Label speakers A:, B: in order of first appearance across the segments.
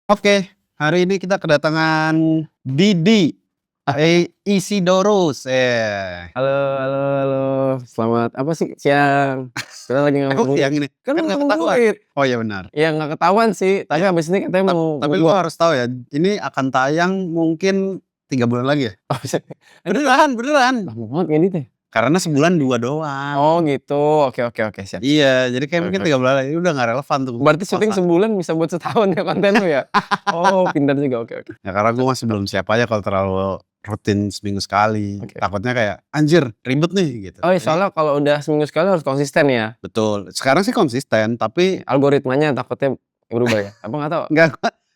A: Oke, hari ini kita kedatangan Didi Isidorus.
B: Halo halo halo, selamat apa sih, siang. Kita lagi
A: Emang
B: ngomongin
A: siang ini?
B: kan
A: Kan nggak
B: ngomong
A: ketahuan.
B: duit.
A: Oh iya benar.
B: Ya nggak ketahuan sih, tapi
A: Ya,
B: habis ini katanya mau
A: tapi lu harus tahu ya, ini akan tayang mungkin 3 bulan lagi ya?
B: oh bisa
A: Beneran beneran.
B: lama banget ini teh.
A: Karena sebulan 2 doang.
B: Oh gitu, oke oke oke, siap.
A: Iya, jadi kayak mungkin
B: Oke.
A: 3 bulan lagi, udah nggak relevan tuh
B: Berarti syuting
A: puasa.
B: sebulan bisa buat setahun ya konten lu ya? Oh pintar juga, oke oke.
A: Ya karena gue masih belum siap aja kalau terlalu rutin seminggu sekali.
B: Oke.
A: Takutnya kayak, anjir ribet nih gitu.
B: Oh iya,
A: Jadi
B: soalnya kalau udah seminggu sekali harus konsisten ya?
A: betul, sekarang sih konsisten tapi
B: Algoritmanya takutnya berubah ya? Apa nggak tahu?
A: enggak,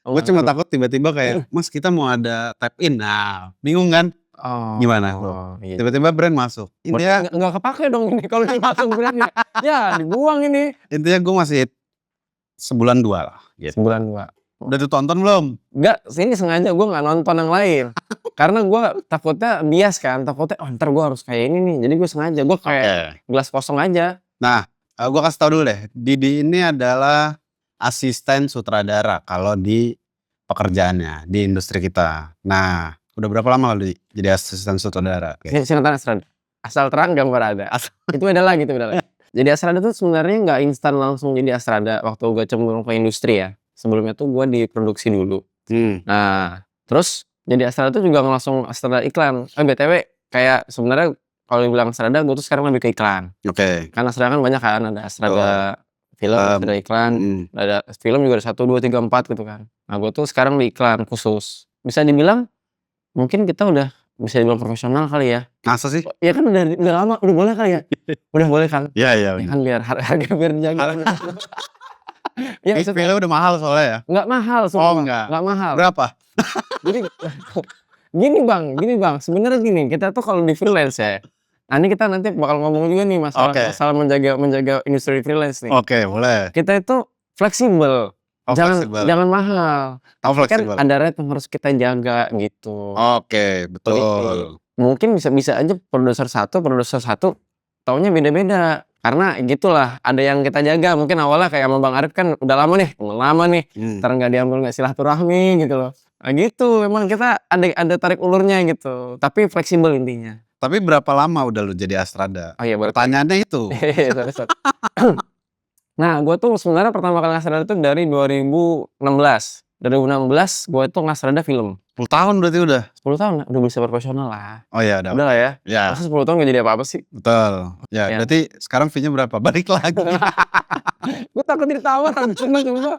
B: Oh
A: gue
B: nggak
A: cuma
B: ngaruh?
A: takut tiba-tiba kayak, "Mas kita mau ada tap in." Nah, bingung kan?
B: Oh,
A: Gimana tuh?
B: iya.
A: Tiba-tiba brand masuk.
B: Berarti
A: Intinya
B: nggak kepake dong ini kalau dimasuk brand-nya. Ya dibuang ini.
A: intinya gue masih sebulan 2 lah gitu.
B: Sebulan 2.
A: Udah ditonton belum?
B: Enggak, ini sengaja gue nggak nonton yang lain. Karena gue takutnya bias kan, takutnya, "Oh ntar gue harus kayak ini nih." Jadi gue sengaja, gue kayak
A: Oke.
B: gelas kosong aja.
A: Nah, gue kasih tau dulu deh, Didi ini adalah asisten sutradara kalau di pekerjaannya, di industri kita. Nah, udah berapa lama lo jadi asisten sutradara?
B: Singkatan Asrada. Asal terang gambar ada.
A: Asal
B: Itu beda lagi, itu beda lagi. Jadi Asrada tuh sebenarnya nggak instan langsung jadi Asrada waktu gue cemplung ke industri ya. Sebelumnya tuh gue diproduksi dulu. Nah, terus jadi Asrada tuh juga langsung Asrada iklan. BTW kayak sebenarnya kalau dibilang Asrada gue tuh sekarang lebih ke iklan.
A: Oke.
B: Karena Asrada kan banyak kan, ada Asrada film, Asrada iklan, ada film juga ada 1, 2, 3, 4 gitu kan. Nah gue tuh sekarang di iklan khusus. Bisa dibilang mungkin kita udah bisa dibilang profesional kali ya.
A: Masa sih?
B: Ya kan udah lama, udah boleh kali ya? Udah boleh kan?
A: Iya iya.
B: Ya kan biar harga biar dijaga. Ya maksudnya
A: Filmnya udah mahal soalnya ya?
B: nggak mahal
A: Oh
B: sumpah,
A: enggak.
B: nggak mahal.
A: Berapa?
B: Jadi gini bang, sebenarnya gini, kita tuh kalau di freelance ya. Nah ini kita nanti bakal ngomong juga nih masalah
A: Oke.
B: masalah menjaga industri freelance nih.
A: Oke, boleh.
B: Kita itu fleksibel,
A: Oh, fleksibel.
B: jangan mahal.
A: Oh,
B: Tapi kan
A: fleksibel.
B: ada rate yang harus kita jaga gitu.
A: Oke, betul.
B: Mungkin bisa aja produser satu taunya beda-beda. Karena gitulah, ada yang kita jaga. Mungkin awalnya kayak sama Bang Arif kan udah lama nih, entar nggak diambil nggak silaturahmi gitu loh. Nah gitu, memang kita ada tarik ulurnya gitu. Tapi fleksibel intinya.
A: Tapi berapa lama udah lu jadi Asrada?
B: Oh iya,
A: Pertanyaannya itu.
B: sorry. Nah, gue tuh sebenarnya pertama kali ngasrada tuh dari 2016. 2016 gue tuh ngasrada film.
A: 10 tahun berarti udah?
B: 10 tahun udah bisa profesional lah.
A: Oh iya udah.
B: Udah lah ya.
A: Ya,
B: Masa 10 tahun gak jadi apa-apa sih?
A: betul. Ya,
B: Ya.
A: berarti sekarang fee-nya berapa? Balik lagi.
B: Gue takut ditawar, seneng coba.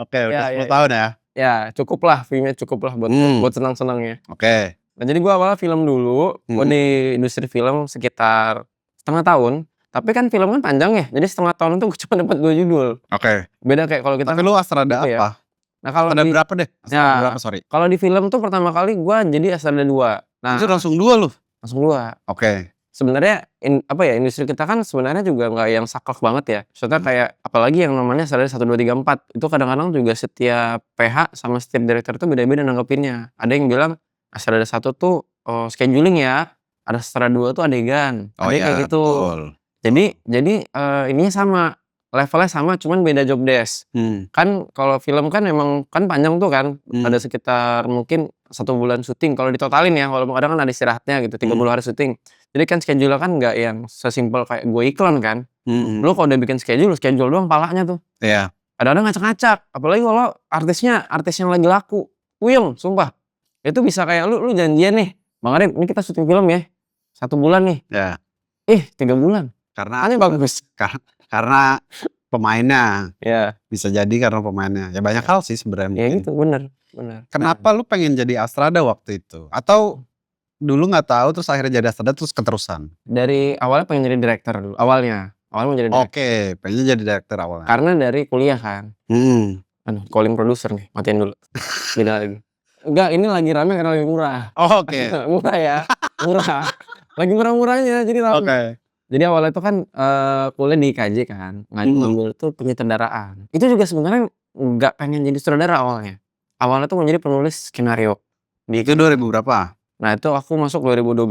A: Oke, udah
B: Ya,
A: 10 tahun ya?
B: Ya cukup lah, fee-nya cukup lah buat senang-senangnya.
A: Oke.
B: Nah jadi gue awalnya film dulu, gue di industri film sekitar setengah tahun. Tapi kan film kan panjang ya, jadi setengah tahun itu gue cuma dapat 2 judul.
A: Oke.
B: Beda kayak kalau kita.
A: Tapi lu Asrada
B: gitu ya.
A: apa?
B: Nah kalau
A: Asrada
B: di,
A: berapa deh? Asrada
B: Ya.
A: berapa, sorry?
B: kalau di film tuh pertama kali gue jadi Asrada 2. Nah
A: Itu langsung 2 lu?
B: langsung 2.
A: Oke.
B: Sebenarnya industri kita kan sebenarnya juga nggak yang saklek banget ya. Maksudnya kayak apalagi yang namanya Asrada 1, 2, 3, 4 itu kadang-kadang juga setiap PH sama setiap director tuh beda-beda nanggepinnya. Ada yang bilang Asrada 1 tuh scheduling ya, ada Asrada 2 tuh adegan.
A: Oh
B: Ada
A: iya,
B: kayak gitu.
A: betul.
B: Jadi ininya sama, levelnya sama, cuman beda job desk. Kan kalau film kan emang kan panjang tuh kan, ada sekitar mungkin 1 bulan syuting kalau ditotalin ya, walaupun kadang kan ada istirahatnya gitu, 30 hari syuting. Jadi kan schedule kan nggak yang sesimpel kayak gue iklan kan. Lu kalau udah bikin schedule doang palanya tuh.
A: Iya.
B: Kadang-kadang ngacak-ngacak, apalagi kalau artis yang lagi laku. Puyeng, sumpah. Itu bisa kayak lu janjian nih, Bang Arif, ini kita syuting film ya, 1 bulan nih.
A: Ya.
B: 3 bulan.
A: Karena
B: Makanya bagus.
A: karena pemainnya.
B: Ya.
A: Bisa jadi karena pemainnya. Ya banyak hal sih sebenarnya
B: Ya
A: mungkin.
B: gitu, bener.
A: Kenapa lu pengen jadi Asrada waktu itu? Atau dulu nggak tahu terus akhirnya jadi Asrada terus keterusan?
B: Dari awalnya pengen jadi director dulu, awalnya mau jadi director.
A: Oke, pengen jadi director awalnya.
B: Karena dari kuliah kan. Aduh, calling producer nih, matiin dulu. Beda lagi. Enggak, ini lagi rame karena lebih murah.
A: Oke.
B: Murah ya, murah. Lagi murah-murahnya jadi rame.
A: Oke.
B: Jadi awalnya itu kan kuliah di IKJ kan, ngambil tuh penyutradaraan. Itu juga sebenarnya nggak pengen jadi sutradara awalnya. Awalnya tuh mau jadi penulis skenario.
A: Itu 2000 berapa?
B: Nah itu aku masuk 2012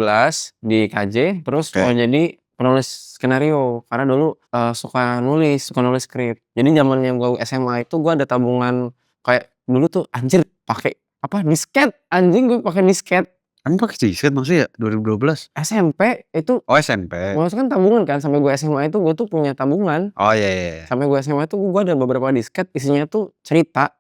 B: di IKJ, terus mau jadi penulis skenario. Karena dulu suka nulis skrip. Jadi zamannya gue SMA itu gue ada tabungan kayak dulu tuh anjir pakai apa disket, anjing gue pakai disket.
A: Emang pakai disket maksudnya ya 2012?
B: SMP itu
A: Oh SMP.
B: maksudnya kan tabungan kan, sampai gue SMA itu gue tuh punya tabungan.
A: Oh iya.
B: Sampai gue SMA itu gue ada beberapa disket isinya tuh cerita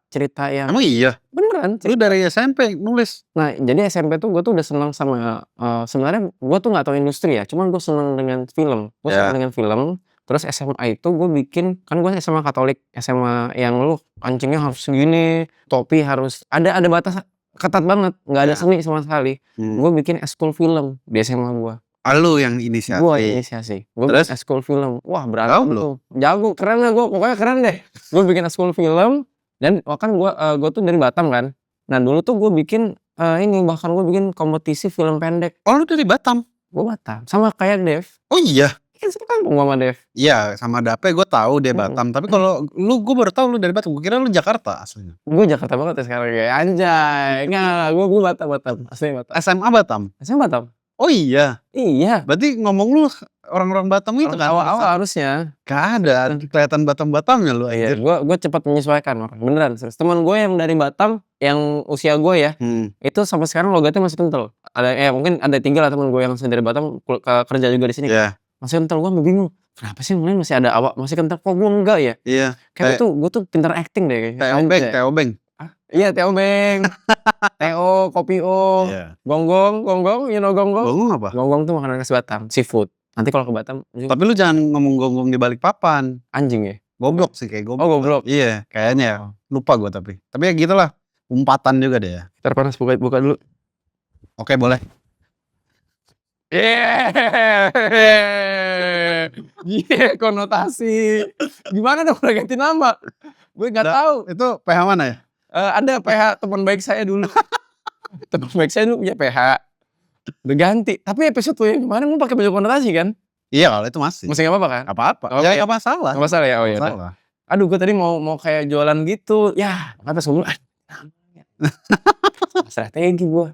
B: yang
A: Emang iya?
B: beneran.
A: Lu dari SMP nulis?
B: Nah jadi SMP tuh gue tuh udah senang sama sebenarnya gue tuh nggak tahu industri ya, cuman gue senang dengan film. Gue senang dengan film. Terus SMA itu gue bikin, kan gue SMA Katolik, SMA yang lu kancingnya harus segini, topi harus ada batas ketat banget, nggak ada seni sama sekali. Gue bikin eskul film di SMA gue.
A: Lu yang inisiasi?
B: Gue inisiasi. Gue bikin eskul film. Wah berantem tuh. Jago, keren lah gue. Pokoknya keren deh. Gue bikin eskul film. Dan kan gue tuh dari Batam kan. Nah dulu tuh gue bikin bahkan gue bikin kompetisi film pendek.
A: Oh lu dari Batam?
B: Gue Batam. Sama kayak Dev.
A: Oh iya?
B: Kan sekampung sama Dev.
A: Iya sama Dape gue tahu dia Batam. Tapi kalau gue baru tahu lu dari Batam. Gue kira lu Jakarta aslinya.
B: Gue Jakarta banget ya sekarang kayak anjay. Enggak, gue Batam. Aslinya Batam.
A: SMA Batam? SMA
B: Batam.
A: Oh iya?
B: Iya.
A: Berarti ngomong lu orang-orang Batam itu kan?
B: Awal-awal harusnya.
A: Gak ada kelihatan Batam-Batamnya lu
B: Iya,
A: anjir.
B: gue cepat menyesuaikan orang. Beneran serius. Teman gue yang dari Batam, yang usia gue ya, itu sampai sekarang logatnya masih kental. Ada mungkin ada 3 lah teman gue yang dari Batam kerja juga di sini.
A: Iya.
B: Masih kental. Gue bingung. Kenapa sih mulai masih ada awak masih kental? Kok gue enggak ya?
A: Iya.
B: Kayak gue tuh pintar acting deh.
A: Teo Beng.
B: Iya, Teo Beng. Teo, Kopi O.
A: Iya.
B: Gonggong, you know gonggong?
A: Gonggong apa?
B: Gonggong tuh makanan khas Batam, seafood. Nanti kalau ke Batam.
A: Tapi lu jangan ngomong gonggong di Balikpapan.
B: Anjing ya?
A: Goblok sih kayak goblok.
B: Oh goblok.
A: Iya, kayaknya ya. Lupa gue tapi. Tapi ya gitulah. Umpatan juga deh ya.
B: Ntar panas buka dulu.
A: Oke, boleh.
B: Konotasi. Gimana dong udah ganti nama? Gue nggak tahu.
A: Itu PH mana ya?
B: Ada PH teman baik saya dulu. Teman baik saya dulu punya PH. Udah ganti. Tapi episode tuh yang kemarin lu pakai baju konotasi kan?
A: Iya, kalau itu masih.
B: Masih nggak apa-apa kan?
A: Apa-apa.
B: Okay.
A: Ya nggak masalah.
B: Nggak masalah ya. Oh iya.
A: Masalah.
B: Aduh, gue tadi mau kayak jualan gitu. Ya, apa sebelum strategi gue.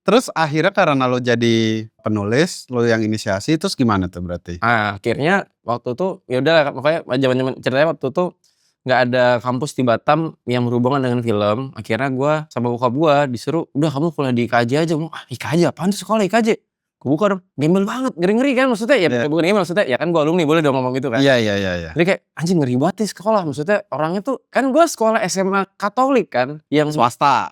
A: Terus akhirnya karena lo jadi penulis, lo yang inisiasi, terus gimana tuh berarti?
B: Akhirnya waktu itu ya udah makanya zaman ceritanya waktu itu nggak ada kampus di Batam yang berhubungan dengan film. Akhirnya gue sama bokap gue disuruh, udah kamu kuliah di IKJ aja. IKJ apaan tuh sekolah IKJ? Gue buka dong, gembel banget, ngeri kan maksudnya ya, bukan gembel maksudnya ya kan gue alumni boleh dong ngomong gitu kan.
A: Iya.
B: Jadi kayak anjing ngeri banget nih sekolah, maksudnya orangnya tuh kan gue sekolah SMA Katolik kan, yang
A: Swasta.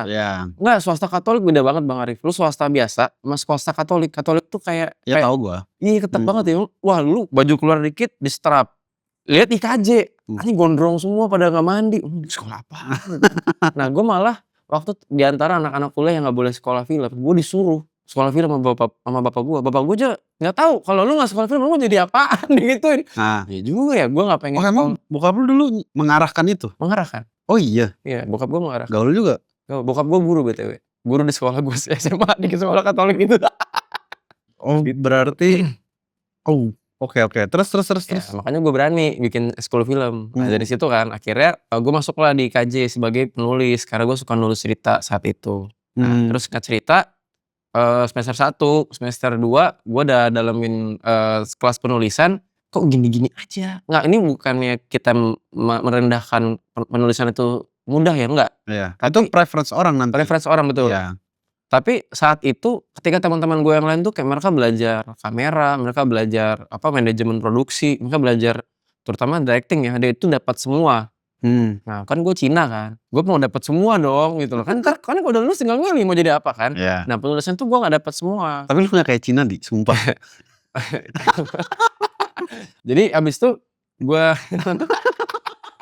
B: Iya. Enggak, swasta Katolik beda banget Bang Arif. Lu swasta biasa sama swasta Katolik. Katolik tuh kayak
A: tahu gue.
B: Iya ketat banget ya. Wah lu baju keluar dikit di strap. Lihat IKJ, anjing gondrong semua pada nggak mandi. Sekolah apa? Nah gue malah waktu diantara anak-anak kuliah yang nggak boleh sekolah film, gue disuruh sekolah film sama bapak gue. Bapak gue aja nggak tahu kalau lu nggak sekolah film lu mau jadi apaan digituin.
A: Nah,
B: ya juga ya, gue nggak pengen.
A: Oh emang bokap lu dulu mengarahkan itu?
B: Mengarahkan.
A: Oh iya.
B: Iya, bokap gue mengarahkan.
A: Gaul juga.
B: Bokap gue guru BTW. Guru di sekolah gue SMA di sekolah Katolik itu.
A: Oh berarti. Oh oke. Terus.
B: Ya, makanya gue berani bikin school film. Nah dari situ kan akhirnya gue masuklah di IKJ sebagai penulis karena gue suka nulis cerita saat itu. Nah terus singkat cerita semester 1, semester 2 gue udah dalamin kelas penulisan. Kok gini-gini aja? Nggak, ini bukannya kita merendahkan penulisan itu mudah ya, enggak.
A: Iya. Itu preference orang nanti.
B: Preference orang betul.
A: Iya.
B: Tapi saat itu ketika teman-teman gue yang lain tuh kayak mereka belajar kamera, mereka belajar manajemen produksi, mereka belajar terutama directing ya, dia itu dapat semua. Nah kan gue Cina kan, gue mau dapat semua dong gitu loh kan. Ntar kan gue udah lulus tinggal milih mau jadi apa kan.
A: Iya.
B: Nah penulisan tuh gue gak dapat semua.
A: Tapi lu gak kayak Cina di, sumpah.
B: Jadi abis itu gue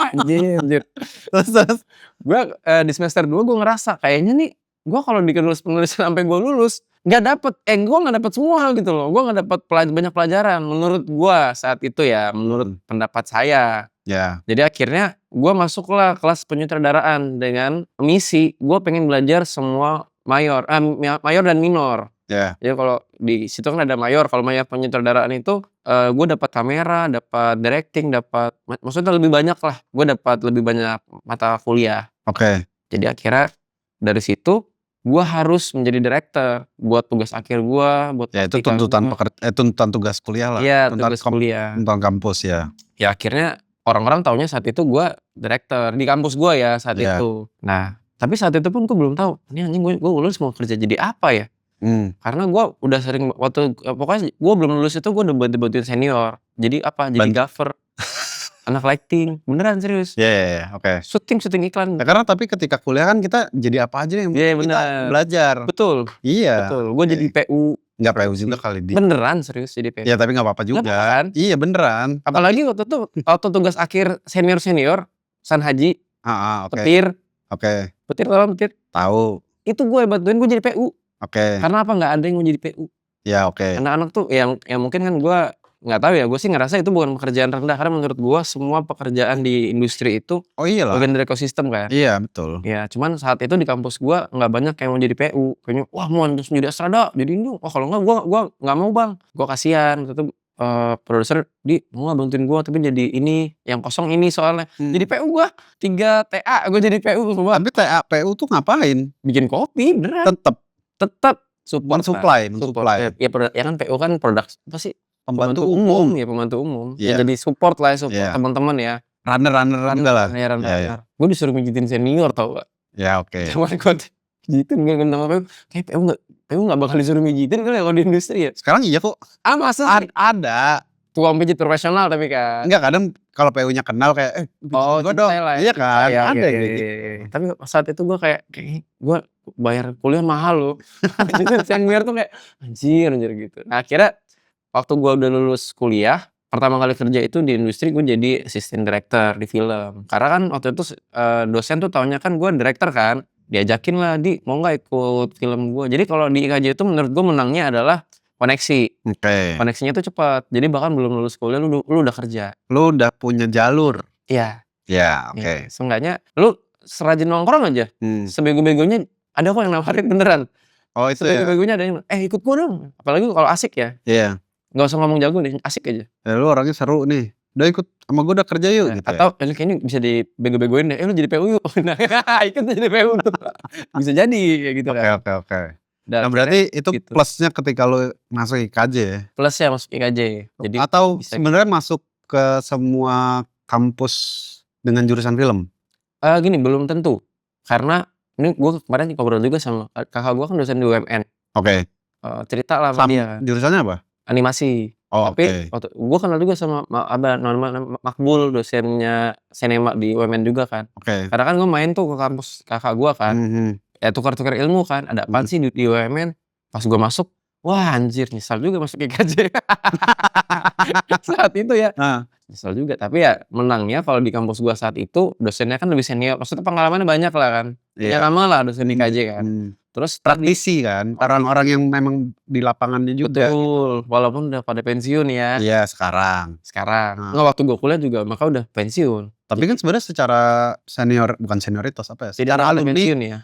B: anjir. Terus gue di semester 2 gue ngerasa kayaknya nih gue kalau bikin penulisan sampai gue lulus nggak dapet, gue nggak dapet semua gitu loh. Gue nggak dapet banyak pelajaran menurut gue saat itu ya, menurut pendapat saya.
A: Ya.
B: Jadi akhirnya gue masuklah kelas penyutradaraan dengan misi gue pengen belajar semua mayor dan minor.
A: Ya.
B: Jadi kalau di situ kan ada mayor, kalau mayor penyutradaraan itu gue dapat kamera, dapat directing, maksudnya lebih banyak lah. Gue dapat lebih banyak mata kuliah.
A: Oke.
B: Jadi akhirnya dari situ gue harus menjadi director buat tugas akhir gue, buat
A: ya itu tuntutan tugas kuliah lah.
B: Iya, tugas kuliah.
A: Tuntutan kampus ya.
B: Ya akhirnya orang-orang taunya saat itu gue director di kampus gue ya saat
A: Iya.
B: itu. Nah, tapi saat itu pun gue belum tahu, ini anjing gue lulus mau kerja jadi apa ya? Karena gue udah sering pokoknya gue belum lulus itu gue udah bantu-bantuin senior. Jadi apa? Jadi gaffer. Anak lighting, beneran serius.
A: Iya, oke.
B: Syuting iklan.
A: Ya, karena tapi ketika kuliah kan kita jadi apa aja yang
B: Iya,
A: kita
B: benar.
A: belajar.
B: Betul.
A: Iya.
B: Gue jadi PU.
A: Nggak PU juga kali di.
B: Beneran serius jadi PU.
A: Ya tapi nggak apa-apa juga.
B: Nggak apa-apa kan?
A: Iya beneran.
B: Apalagi waktu itu tugas akhir senior San Haji,
A: Oke.
B: petir tau petir.
A: Tahu.
B: Itu gue bantuin gue jadi PU.
A: Oke.
B: Karena apa? Nggak ada yang mau jadi PU.
A: Ya oke.
B: Anak-anak tuh yang mungkin kan gue nggak tahu ya. Gue sih ngerasa itu bukan pekerjaan rendah karena menurut gue semua pekerjaan di industri itu
A: Oh iyalah.
B: bagian dari ekosistem kan.
A: Iya betul.
B: Ya cuman saat itu di kampus gue nggak banyak yang mau jadi PU. Kayaknya wah mau jadi Astrada jadi ini. Wah kalau nggak gue nggak mau bang. Gue kasihan. Waktu itu produser mau nggak bantuin gue tapi jadi ini yang kosong ini soalnya. Jadi PU gue 3 TA gue jadi PU semua.
A: Tapi TA PU tuh ngapain?
B: Bikin kopi beneran. Tetap support.
A: Supply.
B: Ya kan PU kan produk apa sih?
A: Pembantu umum.
B: Ya pembantu umum.
A: Yeah.
B: Ya jadi support teman-teman ya.
A: Runner juga lah.
B: Ya. Gue disuruh mijitin senior tau gak?
A: Ya oke.
B: Cuman gue mijitin gak kenal PU. Kayak PU gak bakal disuruh mijitin kan ya kalau di industri ya.
A: Sekarang iya kok.
B: Masa?
A: Ada.
B: Tukang pijit profesional tapi kan.
A: Enggak, kadang kalau PU-nya kenal kayak gue dong. Iya kan. Ada gitu.
B: Tapi saat itu gue kayak gue bayar kuliah mahal loh. Senior tuh kayak anjir gitu. Nah akhirnya waktu gue udah lulus kuliah, pertama kali kerja itu di industri gue jadi assistant director di film. Karena kan waktu itu dosen tuh taunya kan gue director kan, diajakin lah mau nggak ikut film gue. Jadi kalau di IKJ itu menurut gue menangnya adalah koneksi.
A: Oke.
B: Koneksinya tuh cepat. Jadi bahkan belum lulus kuliah lu udah kerja.
A: Lu udah punya jalur.
B: Iya.
A: Ya oke.
B: Seenggaknya lu serajin nongkrong aja. Sebego-begonya ada kok yang nawarin beneran.
A: Oh itu ya.
B: Sebego-begonya ada yang ikut gue dong. Apalagi kalau asik ya.
A: Iya.
B: Gak usah ngomong jago nih, asik aja.
A: Ya lu orangnya seru nih. Udah ikut sama gue udah kerja yuk gitu.
B: Atau kayaknya bisa dibego-begoin deh. Lu jadi PU yuk. Nah, ikut jadi PU tuh. Bisa jadi kayak gitu kan.
A: Oke. Nah berarti itu gitu. Plusnya ketika lu masuk IKJ ya.
B: Plusnya masuk IKJ. Jadi
A: atau sebenarnya masuk ke semua kampus dengan jurusan film?
B: Gini, belum tentu. Karena ini gue kemarin ngobrol juga sama kakak gue kan dosen di UMN.
A: Oke.
B: Cerita lah sama dia.
A: Jurusannya apa?
B: Animasi. Tapi gue kenal juga sama Makbul, dosennya sinema di UMN juga kan. Karena kan gue main tuh ke kampus kakak gue kan. Ya tukar-tukar ilmu kan. Ada apaan sih di UMN. Pas gue masuk, wah anjir nyesal juga masuk IKJ. Saat itu ya. Nyesal juga. Tapi ya menangnya kalau di kampus gue saat itu dosennya kan lebih senior. Maksudnya pengalamannya banyak lah kan. Ya lama lah dosen IKJ kan. Terus
A: praktisi kan, orang-orang yang memang di lapangannya juga.
B: Betul, walaupun udah pada pensiun ya.
A: Iya sekarang.
B: Nggak waktu gue kuliah juga maka udah pensiun.
A: Tapi kan sebenarnya secara bukan senioritas apa ya? Secara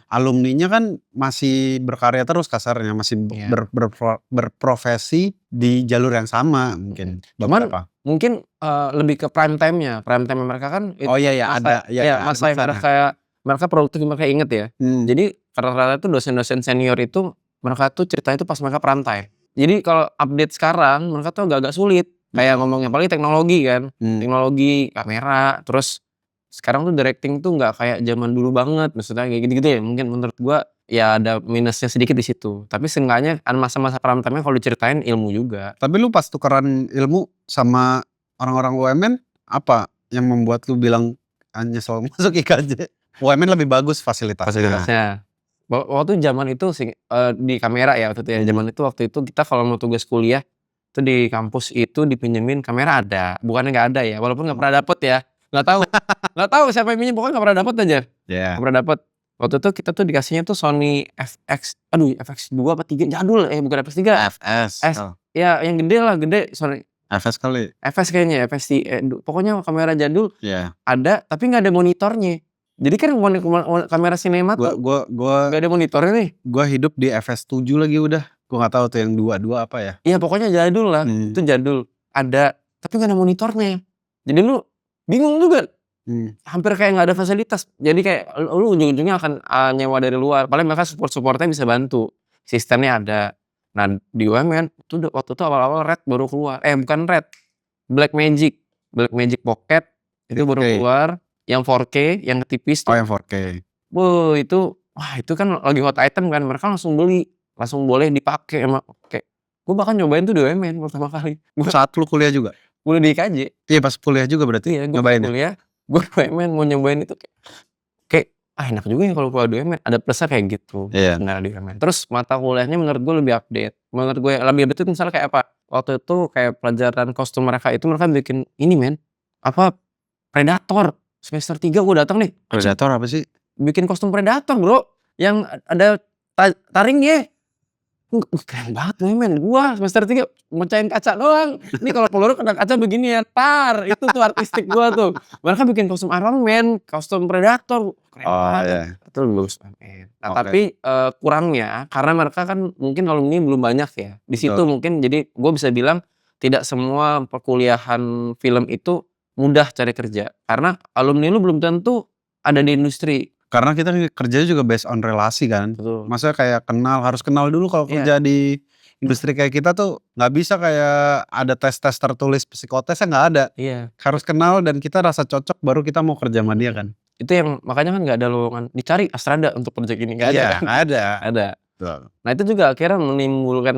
A: alumninya kan masih berkarya terus kasarnya, masih berprofesi di jalur yang sama mungkin.
B: Cuman mungkin lebih ke prime time-nya. Prime time mereka kan.
A: Ada.
B: Ya masa yang ada kayak mereka produktif mereka inget ya. Jadi rata-rata tuh dosen-dosen senior itu mereka tuh ceritanya itu pas mereka prime time. Jadi kalau update sekarang mereka tuh agak sulit. Kayak ngomongnya paling teknologi kan. Teknologi, kamera, terus sekarang tuh directing tuh nggak kayak zaman dulu banget. Maksudnya kayak gitu-gitu ya. Mungkin menurut gua ya ada minusnya sedikit di situ. Tapi seenggaknya masa-masa prime time-nya kalau diceritain ilmu juga.
A: Tapi lu pas tukeran ilmu sama orang-orang UMN apa yang membuat lu bilang nyesel masuk IKJ? UMN lebih bagus fasilitasnya.
B: Waktu zaman itu di kamera ya waktu itu ya. Zaman itu waktu itu kita kalau mau tugas kuliah itu di kampus itu dipinjemin kamera ada. Bukannya nggak ada ya. Walaupun nggak pernah dapet ya. Nggak tahu siapa yang pinjem. Pokoknya nggak pernah dapet aja. Nggak pernah dapet. Waktu itu kita tuh dikasihnya tuh Sony FX 2 apa 3 jadul. Bukan FX 3.
A: FS.
B: Ya yang gede lah Sony.
A: FS kali.
B: FS kayaknya FS pokoknya kamera jadul. Ada tapi nggak ada monitornya. Jadi kan kamera sinema tuh gua gak ada monitornya nih.
A: Gua hidup di FS7 lagi udah. Gua gak tahu tuh yang 22 apa ya.
B: Iya pokoknya jadul lah. Itu jadul. Ada tapi gak ada monitornya. Jadi lu bingung juga. Hampir kayak gak ada fasilitas. Jadi kayak lu ujung-ujungnya akan nyewa dari luar. Paling mereka supportnya bisa bantu. Sistemnya ada. Nah di UMN itu waktu itu awal-awal Red baru keluar. Bukan Red. Blackmagic Pocket. Itu baru
A: 6K.
B: keluar. Yang 4K, yang tipis
A: Oh
B: tuh.
A: yang 4K.
B: Itu kan lagi hot item kan. Mereka langsung beli. Langsung boleh dipakai emang. Kayak gue bahkan nyobain tuh di UMN pertama kali. Gue
A: Saat lu kuliah juga?
B: kuliah di IKJ.
A: Iya pas kuliah juga berarti
B: Iya, gue
A: nyobain ya?
B: kuliah. Gue UMN mau nyobain itu kayak enak juga ya kalau kuliah di UMN. Ada plusnya kayak gitu.
A: Iya.
B: Sebenarnya di UMN. Terus mata kuliahnya menurut gue lebih update. Menurut gue lebih update itu misalnya kayak apa? Waktu itu kayak pelajaran kostum mereka itu mereka bikin ini apa Predator. Semester 3 gue datang nih.
A: Predator apa sih?
B: Bikin kostum Predator bro. Yang ada taringnya. Keren banget men. Gua semester 3 mecahin kaca doang. Ini kalau peluru kena kaca begini ya tar. Itu tuh artistik gua tuh. Mereka bikin kostum Iron Man, kostum Predator. Keren banget.
A: Iya.
B: Itu lebih bagus men. Nah
A: Oke.
B: tapi kurangnya karena mereka kan mungkin alumni belum banyak ya. Di situ
A: Betul.
B: mungkin jadi gua bisa bilang tidak semua perkuliahan film itu mudah cari kerja. Karena alumni lu belum tentu ada di industri.
A: Karena kita kerjanya juga based on relasi kan.
B: Betul.
A: Maksudnya kayak harus kenal dulu kalau
B: Iya.
A: kerja di industri kayak kita tuh nggak bisa kayak ada tes tertulis psikotesnya nggak ada.
B: Iya.
A: Harus kenal dan kita rasa cocok baru kita mau kerja sama dia kan.
B: Itu yang makanya kan nggak ada lowongan dicari Astrada untuk proyek ini nggak ada
A: Iya,
B: kan?
A: nggak ada.
B: Ada.
A: Betul.
B: Nah itu juga akhirnya menimbulkan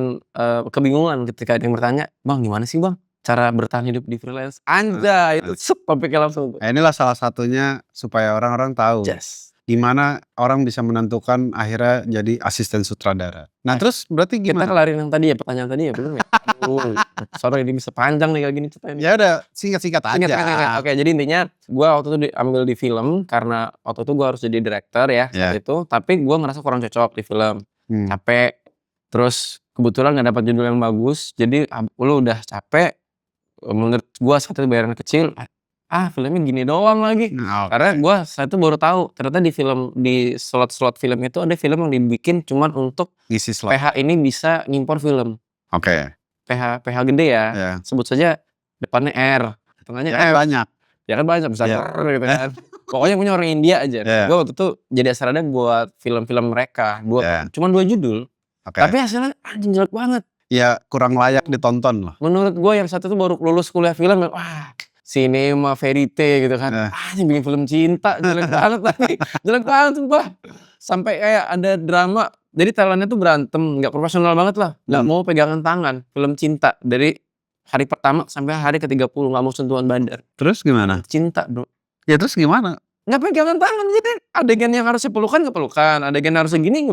B: kebingungan ketika ada yang bertanya, bang gimana sih bang cara bertahan hidup di freelance? Anjay itu topiknya langsung.
A: Nah, inilah salah satunya supaya orang-orang tahu
B: Yes.
A: gimana orang bisa menentukan akhirnya jadi asisten sutradara. Nah terus berarti
B: Kita
A: gimana?
B: kelarin yang tadi ya pertanyaan tadi ya belum ya? Aduh, sorry ini bisa panjang nih kayak gini ceritanya.
A: Ya udah singkat-singkat aja.
B: Ingat. Oke, jadi intinya gue waktu itu diambil di film karena waktu itu gue harus jadi director ya saat itu. Tapi gue ngerasa kurang cocok di film. Capek. Terus kebetulan gak dapat judul yang bagus. Jadi lu udah capek. Menurut gue saat itu bayaran kecil. Filmnya gini doang lagi. Karena gue saat itu baru tahu ternyata di slot film itu ada film yang dibikin cuman untuk
A: ngisi slot.
B: PH ini bisa ngimpor film.
A: Oke.
B: PH gede ya. Sebut saja depannya R, tengahnya
A: Ya
B: F.
A: banyak.
B: Ya kan banyak besar gitu kan. Pokoknya punya orang India aja. Gue waktu itu jadi Astrada buat film-film mereka. Cuman 2 judul. Tapi hasilnya anjing jelek banget.
A: Ya kurang layak ditonton lah.
B: Menurut gue yang satu itu baru lulus kuliah film. Wah Cinema Verite gitu kan. Anjing bikin film cinta jelek banget lagi. Jelek banget sumpah. Sampai kayak ada drama. Jadi talentnya tuh berantem. Gak profesional banget lah. Gak mau pegangan tangan. Film cinta. Dari hari pertama sampai hari ke-30 gak mau sentuhan badan.
A: Terus gimana?
B: Cinta bro.
A: Ya terus gimana?
B: Gak pegangan tangan. Jadi adegan yang harusnya pelukan kepelukan. Adegan harusnya gini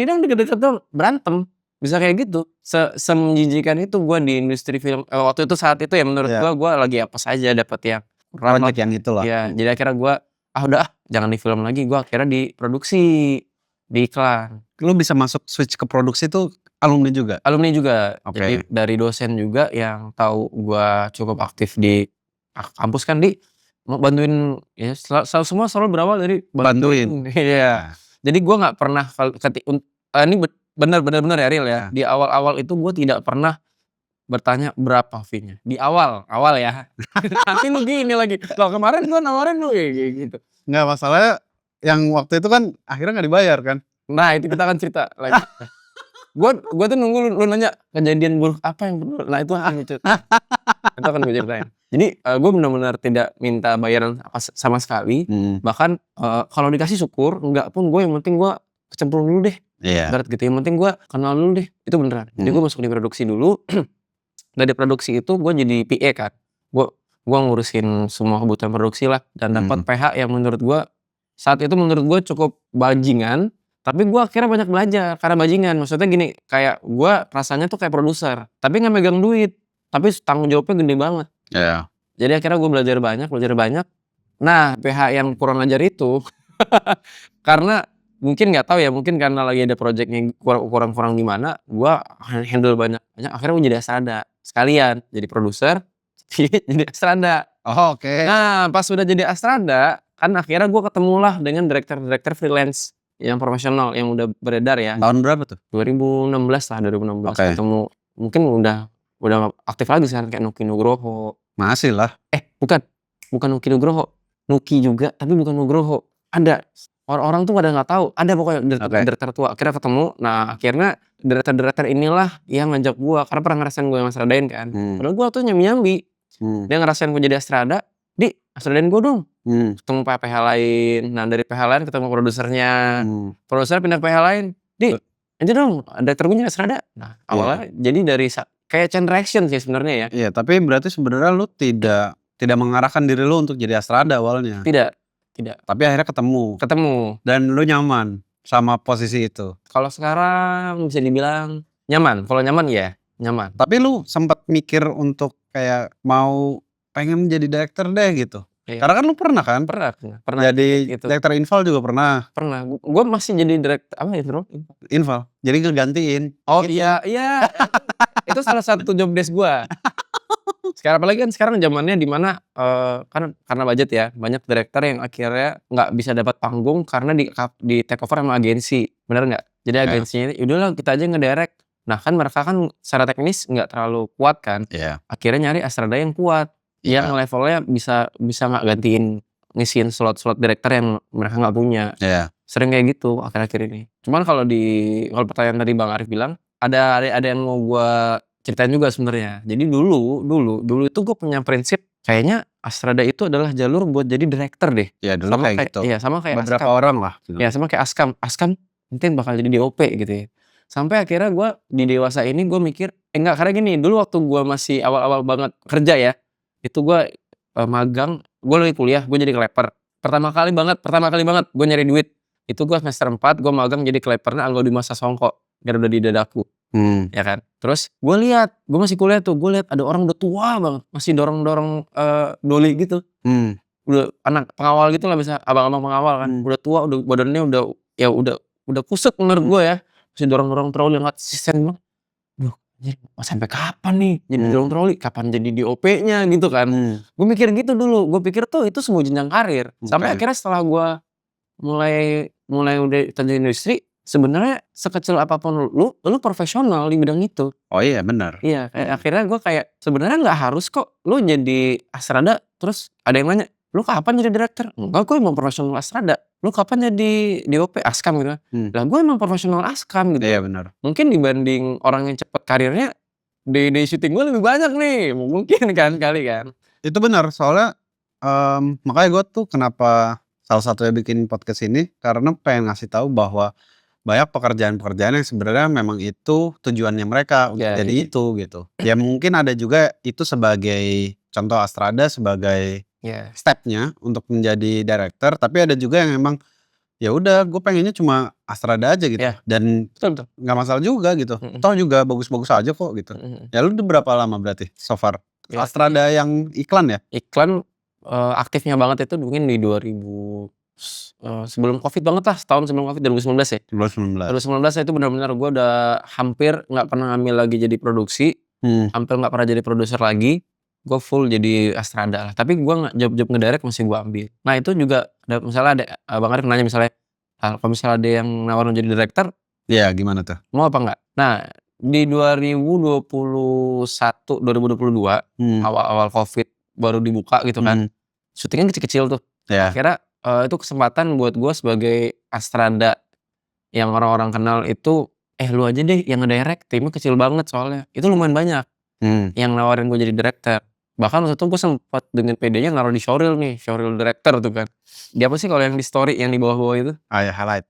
B: dong deket-deket dong. Berantem. Bisa kayak gitu. Semenjijikan itu gue di industri film. Waktu itu saat itu ya menurut gue lagi apa saja dapat yang
A: project yang itulah.
B: Ya jadi akhirnya gue udah jangan di film lagi. Gue akhirnya di produksi. Di iklan.
A: Lu bisa masuk switch ke produksi tuh alumni juga?
B: Alumni juga.
A: Oke.
B: Jadi dari dosen juga yang tahu gue cukup aktif di kampus kan bantuin ya semua selalu berawal dari
A: bantuin.
B: Iya. Jadi gue nggak pernah ini benar ya Ril ya. Di awal-awal itu gue tidak pernah bertanya berapa fee-nya. Di awal ya. Nanti lu gini lagi. Loh kemarin gue nawarin lu kayak gitu.
A: Nggak, masalahnya yang waktu itu kan akhirnya nggak dibayar kan?
B: Nah itu kita akan cerita lagi. Gue tuh nunggu lu nanya kejadian buruk apa yang bener. Nah itu akan gue ceritain. Jadi gue benar-benar tidak minta bayaran sama sekali. Bahkan kalau dikasih syukur, enggak pun gue yang penting gue kecemplung dulu deh. Berat gitu. Yang penting gue kenal dulu deh. Itu beneran. Jadi gue masuk di produksi dulu. Dari produksi itu gue jadi PA kan. Gue ngurusin semua kebutuhan produksi lah. Dan dapat PH yang menurut gue saat itu menurut gue cukup bajingan. Tapi gue akhirnya banyak belajar karena bajingan. Maksudnya gini, kayak gue rasanya tuh kayak produser. Tapi gak megang duit. Tapi tanggung jawabnya gede banget. Jadi akhirnya gue belajar banyak. Nah PH yang kurang ajar itu karena mungkin nggak tahu ya, mungkin karena lagi ada projectnya kurang gimana, gue handle banyak. Akhirnya gue jadi Astrada sekalian, jadi produser, jadi Astrada.
A: Oke.
B: Nah pas sudah jadi Astrada, kan akhirnya gue ketemulah dengan director freelance yang profesional yang udah beredar ya.
A: Tahun berapa tuh?
B: 2016 lah, 2016 ketemu. Mungkin udah aktif lagi sekarang kayak Nuki Nugroho.
A: Masih lah.
B: Bukan Nuki Nugroho. Nuki juga, tapi bukan Nugroho. Ada orang-orang tuh pada nggak tahu. Ada pokoknya director tua. Akhirnya ketemu. Nah akhirnya director inilah yang ngajak gua karena pernah ngerasain gua yang Astradain kan. Padahal gua tuh nyambi. Dia ngerasain gua jadi Astrada. Astradain gue dong. Ketemu PH lain. Nah dari PH lain ketemu produsernya. Produser pindah ke PH lain. Di, aja dong director gue nyari Astrada. Nah awalnya jadi dari kayak chain reaction sih sebenarnya ya.
A: Iya, tapi berarti sebenarnya lu tidak mengarahkan diri lu untuk jadi Astrada awalnya.
B: Tidak.
A: Tapi akhirnya ketemu. Dan lu nyaman sama posisi itu.
B: Kalau sekarang bisa dibilang nyaman. Kalau nyaman ya nyaman.
A: Tapi lu sempat mikir untuk kayak mau pengen jadi director deh gitu.
B: Iya.
A: Karena kan lu pernah kan?
B: Pernah
A: Jadi
B: gitu.
A: director Infal juga pernah.
B: Gue masih jadi director apa ya bro?
A: Infal. Jadi ngegantiin.
B: Oh
A: gitu.
B: iya. Itu salah satu job desk gue. Sekarang apalagi kan sekarang zamannya dimana kan karena budget ya, banyak director yang akhirnya nggak bisa dapat panggung karena di take over sama agensi, bener nggak? Jadi agensinya udahlah kita aja ngedirect. Nah kan mereka kan secara teknis nggak terlalu kuat kan, akhirnya nyari Astrada yang kuat, yang levelnya bisa nggak gantiin ngisiin slot director yang mereka nggak punya. Sering kayak gitu akhir-akhir ini. Cuman kalau pertanyaan tadi Bang Arif bilang ada yang mau gue ceritain juga sebenarnya. Jadi dulu itu gue punya prinsip kayaknya Astrada itu adalah jalur buat jadi director deh.
A: Ya dulu sama kayak gitu.
B: Iya sama kayak
A: beberapa
B: Askam.
A: orang lah. Gitu.
B: Ya sama kayak Askam mungkin bakal jadi DOP gitu ya. Sampai akhirnya gue di dewasa ini gue mikir enggak, karena gini dulu waktu gue masih awal-awal banget kerja ya, itu gue magang, gue lagi kuliah, gue jadi kleper. Pertama kali banget gue nyari duit. Itu gue semester 4 gue magang jadi klepernya Anggo Dima Sasongko, Garuda di Dadaku. Ya kan. Terus gue lihat, gue masih kuliah tuh, gue lihat ada orang udah tua banget, masih dorong doli gitu. Udah anak pengawal gitu lah, bisa abang-abang pengawal kan. Udah tua, udah badannya udah kusut menurut gue ya. Masih dorong troli, ngeliat asisten. Duh, mau sampai kapan nih jadi dorong troli? Kapan jadi DOP-nya gitu kan. Gue mikir gitu dulu. Gue pikir tuh itu semua jenjang karir. Sampai akhirnya setelah gue mulai udah terjun industri, sebenarnya sekecil apapun lu profesional di bidang itu.
A: Oh iya benar.
B: Iya, akhirnya gue kayak sebenarnya nggak harus kok lu jadi Astrada terus ada yang nanya, lu kapan jadi director? Enggak, gue emang profesional Astrada. Lu kapan jadi DOP Askam gitu? Lah gue emang profesional Askam gitu.
A: Iya benar.
B: Mungkin dibanding orang yang cepet karirnya di syuting gue lebih banyak nih, mungkin kan kali kan.
A: Itu benar, soalnya makanya gue tuh kenapa salah satunya bikin podcast ini karena pengen ngasih tahu bahwa banyak pekerjaan-pekerjaan yang sebenarnya memang itu tujuannya mereka untuk jadi itu gitu. Ya mungkin ada juga itu sebagai contoh Astrada sebagai stepnya untuk menjadi director, tapi ada juga yang emang ya udah gue pengennya cuma Astrada aja gitu. Dan
B: Betul.
A: nggak masalah juga gitu. Toh juga bagus-bagus aja kok gitu. Ya lu udah berapa lama berarti so far? Astrada yang iklan ya?
B: Iklan aktifnya banget itu mungkin di 2000 sebelum Covid banget lah, setahun sebelum Covid, 2019 ya. 2019 itu benar-benar gue udah hampir nggak pernah ngambil lagi jadi produksi, hampir nggak pernah jadi produser lagi, gue full jadi Astrada lah. Tapi gue nggak job ngedirect masih gue ambil. Nah itu juga misalnya ada Bang Arif nanya misalnya, kalau misalnya ada yang nawarin jadi director,
A: ya gimana tuh?
B: mau apa nggak? Nah di 2021, 2022 awal Covid baru dibuka gitu kan, syutingnya kecil-kecil tuh. Akhirnya itu kesempatan buat gue sebagai Astrada yang orang-orang kenal itu, lu aja deh yang ngedirect, timnya kecil banget soalnya. Itu lumayan banyak yang nawarin gue jadi director. Bahkan waktu itu gue sempat dengan PD-nya naruh di showreel nih, showreel director tuh kan. Dia apa sih kalau yang di story yang di bawah-bawah itu?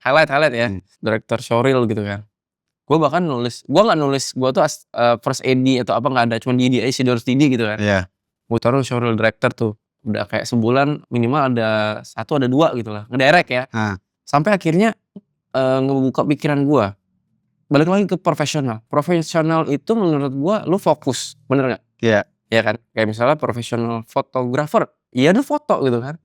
B: Highlight ya, director showreel gitu kan. Gue bahkan gue gak nulis gue tuh first AD atau apa, gak ada, cuma di aja senior TD gitu kan. Gue taruh showreel director tuh, udah kayak sebulan minimal ada 1 ada 2 gitu lah ngedirect ya. Sampai akhirnya ngebuka pikiran gue, balik lagi ke profesional itu menurut gue lu fokus, bener gak? Ya kan, kayak misalnya profesional fotografer, iya ada foto gitu kan.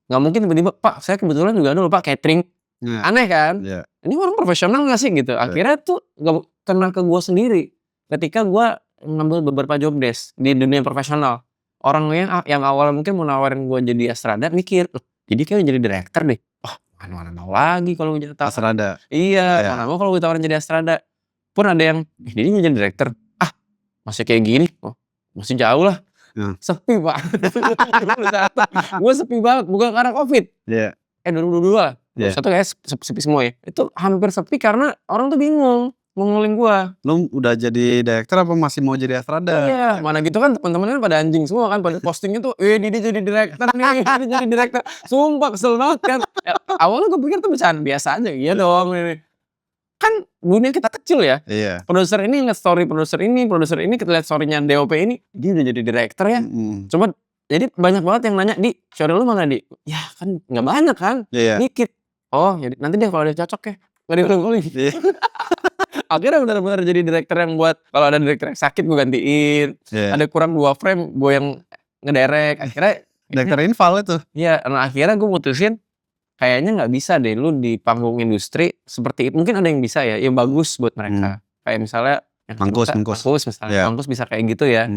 B: Gak mungkin tiba-tiba, Pak saya kebetulan juga ada lupa catering, aneh kan. Ini orang profesional gak sih gitu. Akhirnya tuh gak kena ke gue sendiri ketika gue ngambil beberapa job desk di dunia profesional. Orang yang awalnya mungkin mau nawarin gue jadi Astrada mikir, jadi kayak jadi director deh. Mana mau lagi kalau jadi
A: Astrada.
B: Iya, mana mau kalau gue tawarin jadi Astrada. Pun ada yang, jadi jadi director. Masih kayak gini, masih jauh lah. Sepi pak. Gue sepi banget, bukan karena Covid. 2022 lah. Satu kayak sepi semua ya. Itu hampir sepi karena orang tuh bingung. mau nguling gua.
A: Lu udah jadi director apa masih mau jadi Astrada?
B: Iya, mana gitu kan teman-teman pada anjing semua kan pada postingnya tuh, Didi jadi director nih, Didi jadi director. Sumpah kesel banget kan. Awalnya gue pikir tuh bercanda biasa aja, iya dong ini. Kan dunia kita kecil ya.
A: Iya.
B: Produser ini ngeliat story produser ini kita lihat story-nya DOP ini, dia udah jadi director ya. Cuma jadi banyak banget yang nanya, "Di, story lu mana, Di?" Ya kan nggak banyak kan,
A: Iya.
B: dikit. Oh, jadi nanti deh kalau ada cocok ya, nggak diulang-ulang.
A: Iya.
B: Akhirnya benar-benar jadi director yang buat kalau ada director yang sakit gue gantiin,
A: Iya.
B: ada kurang 2 frame gue yang ngederek. Akhirnya
A: Director infal itu.
B: iya, nah akhirnya gue mutusin kayaknya nggak bisa deh lu di panggung industri seperti itu. Mungkin ada yang bisa ya, yang bagus buat mereka. Kayak misalnya yang
A: Mangkus
B: misalnya,
A: Iya.
B: Mangkus bisa kayak gitu ya.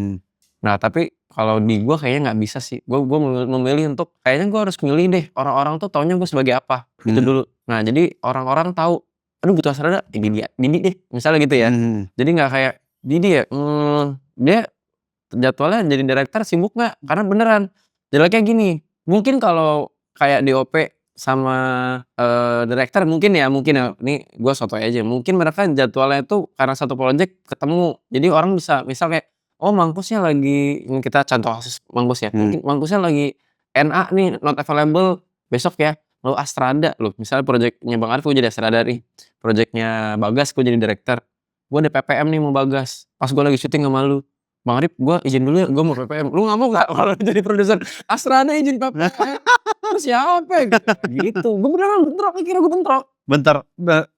B: Nah tapi kalau di gue kayaknya nggak bisa sih. Gue memilih untuk kayaknya gue harus milih deh orang-orang tuh taunya gue sebagai apa gitu dulu. Nah jadi orang-orang tahu, aduh butuh Astrada, Didi deh, misalnya gitu ya. Jadi nggak kayak Didi ya, dia jadwalnya jadi director sibuk nggak? Karena beneran jeleknya gini, mungkin kalau kayak DOP sama director mungkin ya, ini gue sotoy aja, mungkin mereka jadwalnya itu karena satu project ketemu, jadi orang bisa misal kayak, oh Mangkusnya lagi, ini kita contoh kasus Mangkus ya, mungkin Mangkusnya lagi NA nih, not available besok ya, lo Astrada loh, misalnya project-nya Bang Arif gue jadi Astrada nih, project-nya Bagas gue jadi director, gue ada PPM nih mau Bagas, pas gue lagi syuting sama lu, Bang Arif gue izin dulu ya, gue mau PPM, lu nggak mau nggak kalau jadi produser Astrada izin PPM? Terus siapa gitu, gue beneran bentrok, akhirnya gue bentrok.
A: Bentar,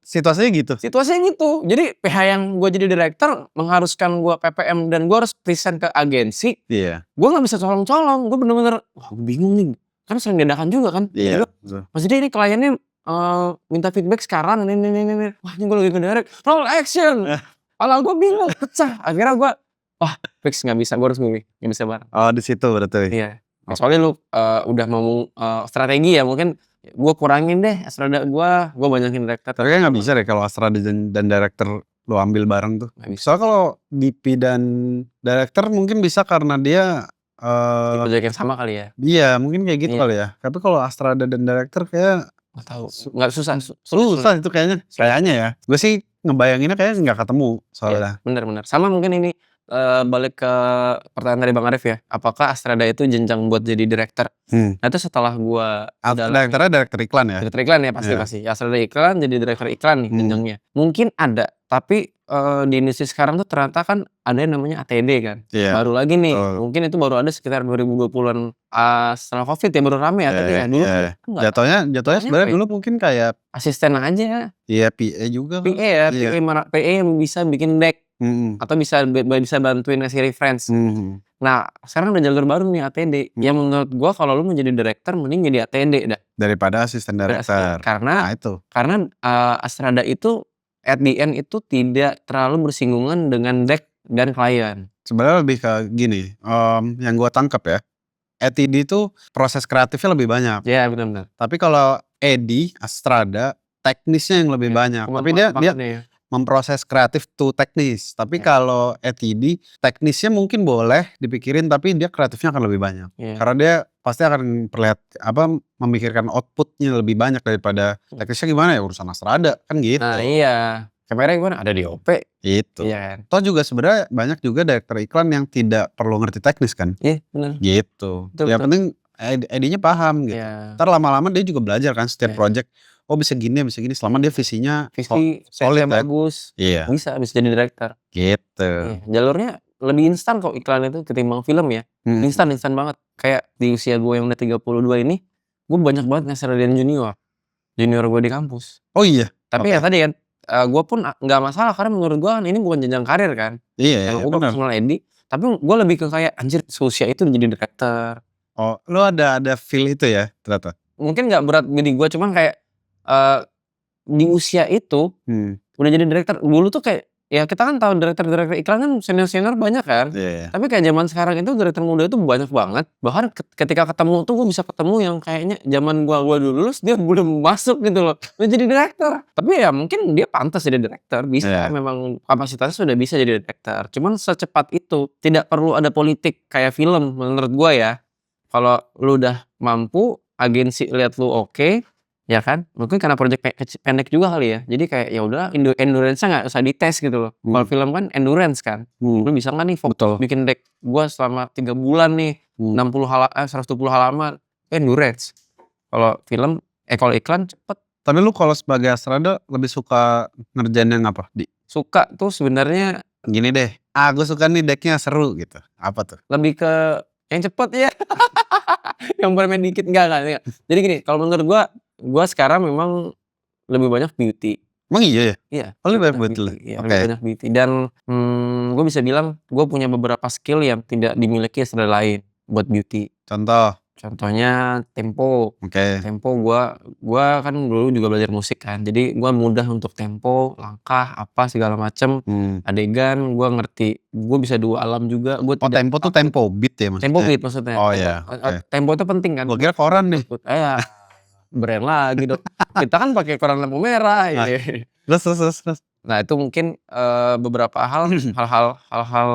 A: situasinya gitu?
B: Situasinya gitu, jadi PH yang gue jadi director mengharuskan gue PPM dan gue harus present ke agensi.
A: Iya.
B: Gue gak bisa colong-colong, gue bener-bener, wah gue bingung nih, kan sering dadakan juga kan.
A: Iya.
B: Maksudnya ini kliennya minta feedback sekarang, ini, wah ini gue lagi ngedirect, roll action. Malah gue bingung, pecah, akhirnya gue, wah fix gak bisa, gue harus milih, gak bisa bareng.
A: Oh di situ berarti?
B: Iya. Soalnya lu udah mau strategi ya, mungkin gue kurangin deh Astrada gue banyakin director.
A: Tapi kan nggak bisa deh kalau Astrada dan director lu ambil bareng tuh.
B: Nggak bisa.
A: Soalnya kalau DP dan director mungkin bisa karena dia
B: Project yang sama kali ya.
A: iya mungkin kayak gitu
B: Iya.
A: kali ya. Tapi kalau Astrada dan director kayak
B: Nggak tahu, nggak susah.
A: susah itu kayaknya ya. Gue sih ngebayanginnya kayaknya nggak ketemu soalnya.
B: Bener. Sama mungkin ini balik ke pertanyaan dari Bang Arif ya. Apakah Astrada itu jenjang buat jadi director? Nah itu setelah gua
A: Directornya director iklan ya?
B: Director iklan ya pasti. Astrada iklan jadi director iklan nih jenjangnya. Mungkin ada, tapi di industri sekarang tuh ternyata kan ada yang namanya ATD kan.
A: Iya.
B: Baru lagi nih.
A: Betul.
B: Mungkin itu baru ada sekitar 2020-an setelah Covid ya, baru rame ATD ya. Dulu nggak
A: Jatuhnya sebenarnya dulu mungkin kayak
B: asisten aja.
A: iya PA juga.
B: PA ya, PA yang bisa bikin deck. Atau bisa bantuin ngasih reference. Nah sekarang ada jalur baru nih ATD. Yang menurut gua kalau lu menjadi director mending jadi ATD dah.
A: Daripada asisten director.
B: Karena
A: Nah itu.
B: Karena Astrada itu at the end itu tidak terlalu bersinggungan dengan deck dan klien.
A: Sebenarnya lebih ke gini, yang gua tangkap ya, ATD itu proses kreatifnya lebih banyak.
B: Iya benar.
A: Tapi kalau Edi, Astrada, teknisnya yang lebih banyak. Tapi dia memproses kreatif to teknis. Tapi kalau ATD, teknisnya mungkin boleh dipikirin, tapi dia kreatifnya akan lebih banyak. Karena dia pasti akan memikirkan outputnya lebih banyak daripada teknisnya gimana ya urusan Astrada kan gitu.
B: Nah iya, kamera gimana? Ada di OP.
A: Gitu.
B: Iya.
A: Toh juga sebenarnya banyak juga director iklan yang tidak perlu ngerti teknis kan.
B: Iya benar.
A: Gitu.
B: Betul.
A: Yang penting ID-nya paham gitu.
B: Iya.
A: Ntar lama-lama dia juga belajar kan setiap project. Oh bisa gini selama dia visinya
B: solid bagus.
A: Iya.
B: Bisa jadi director.
A: Gitu.
B: Iya. Jalurnya lebih instan kok iklan itu ketimbang film ya. Instan banget. Kayak di usia gue yang udah 32 ini, gue banyak banget ngasih junior gue di kampus.
A: Oh iya.
B: Tapi ya tadi kan, gue pun nggak masalah karena menurut gue kan ini bukan jenjang karir kan.
A: Iya.
B: Gue profesional Edi, tapi gue lebih ke kayak anjir seusia itu jadi director.
A: Oh, lo ada feel itu ya ternyata?
B: Mungkin nggak berat di gue, cuman kayak di usia itu udah jadi director. Dulu tuh kayak ya kita kan tahu director iklan kan senior banyak kan. Tapi kayak zaman sekarang itu director muda itu banyak banget. Bahkan ketika ketemu tuh gue bisa ketemu yang kayaknya zaman gua dulu lulus dia belum masuk gitu loh. Udah jadi director. Tapi ya mungkin dia pantas jadi director. Bisa memang kapasitasnya sudah bisa jadi director. Cuman secepat itu tidak perlu ada politik kayak film menurut gua ya. Kalau lu udah mampu, agensi lihat lu oke, ya kan? Mungkin karena project pendek juga kali ya. Jadi kayak ya udah endurance-nya nggak usah dites gitu loh. Kalau film kan endurance kan. Lu bisa nggak nih
A: Betul.
B: bikin deck gua selama 3 bulan nih, 120 halaman, endurance. Kalau film kalau iklan cepet.
A: Tapi lu kalau sebagai Astrada lebih suka ngerjain yang apa, Di?
B: Suka tuh sebenarnya
A: Gini deh, gue suka nih deck-nya seru gitu. Apa tuh?
B: lebih ke yang cepet ya. Yang bermain dikit enggak. Jadi gini, kalau menurut gua sekarang memang lebih banyak beauty.
A: Emang iya ya?
B: Iya,
A: Oh, lebih banyak
B: lebih
A: beauty.
B: iya,
A: Oke.
B: lebih banyak beauty dan, gue bisa bilang gue punya beberapa skill yang tidak dimiliki Astrada lain buat beauty.
A: Contoh?
B: Contohnya tempo.
A: Oke.
B: Tempo gua kan dulu juga belajar musik kan, jadi gua mudah untuk tempo, langkah, apa segala macem, adegan gua ngerti. Gua bisa 2 alam juga, gua
A: Oh,
B: tidak
A: tempo tuh tempo beat ya maksudnya?
B: tempo beat maksudnya.
A: Oh ya, oke.
B: Tempo itu penting kan.
A: Gua kira koran nih.
B: Iya, brand lagi dong. Kita kan pakai koran lampu merah
A: Nah,
B: ini.
A: terus.
B: Nah itu mungkin, beberapa hal-hal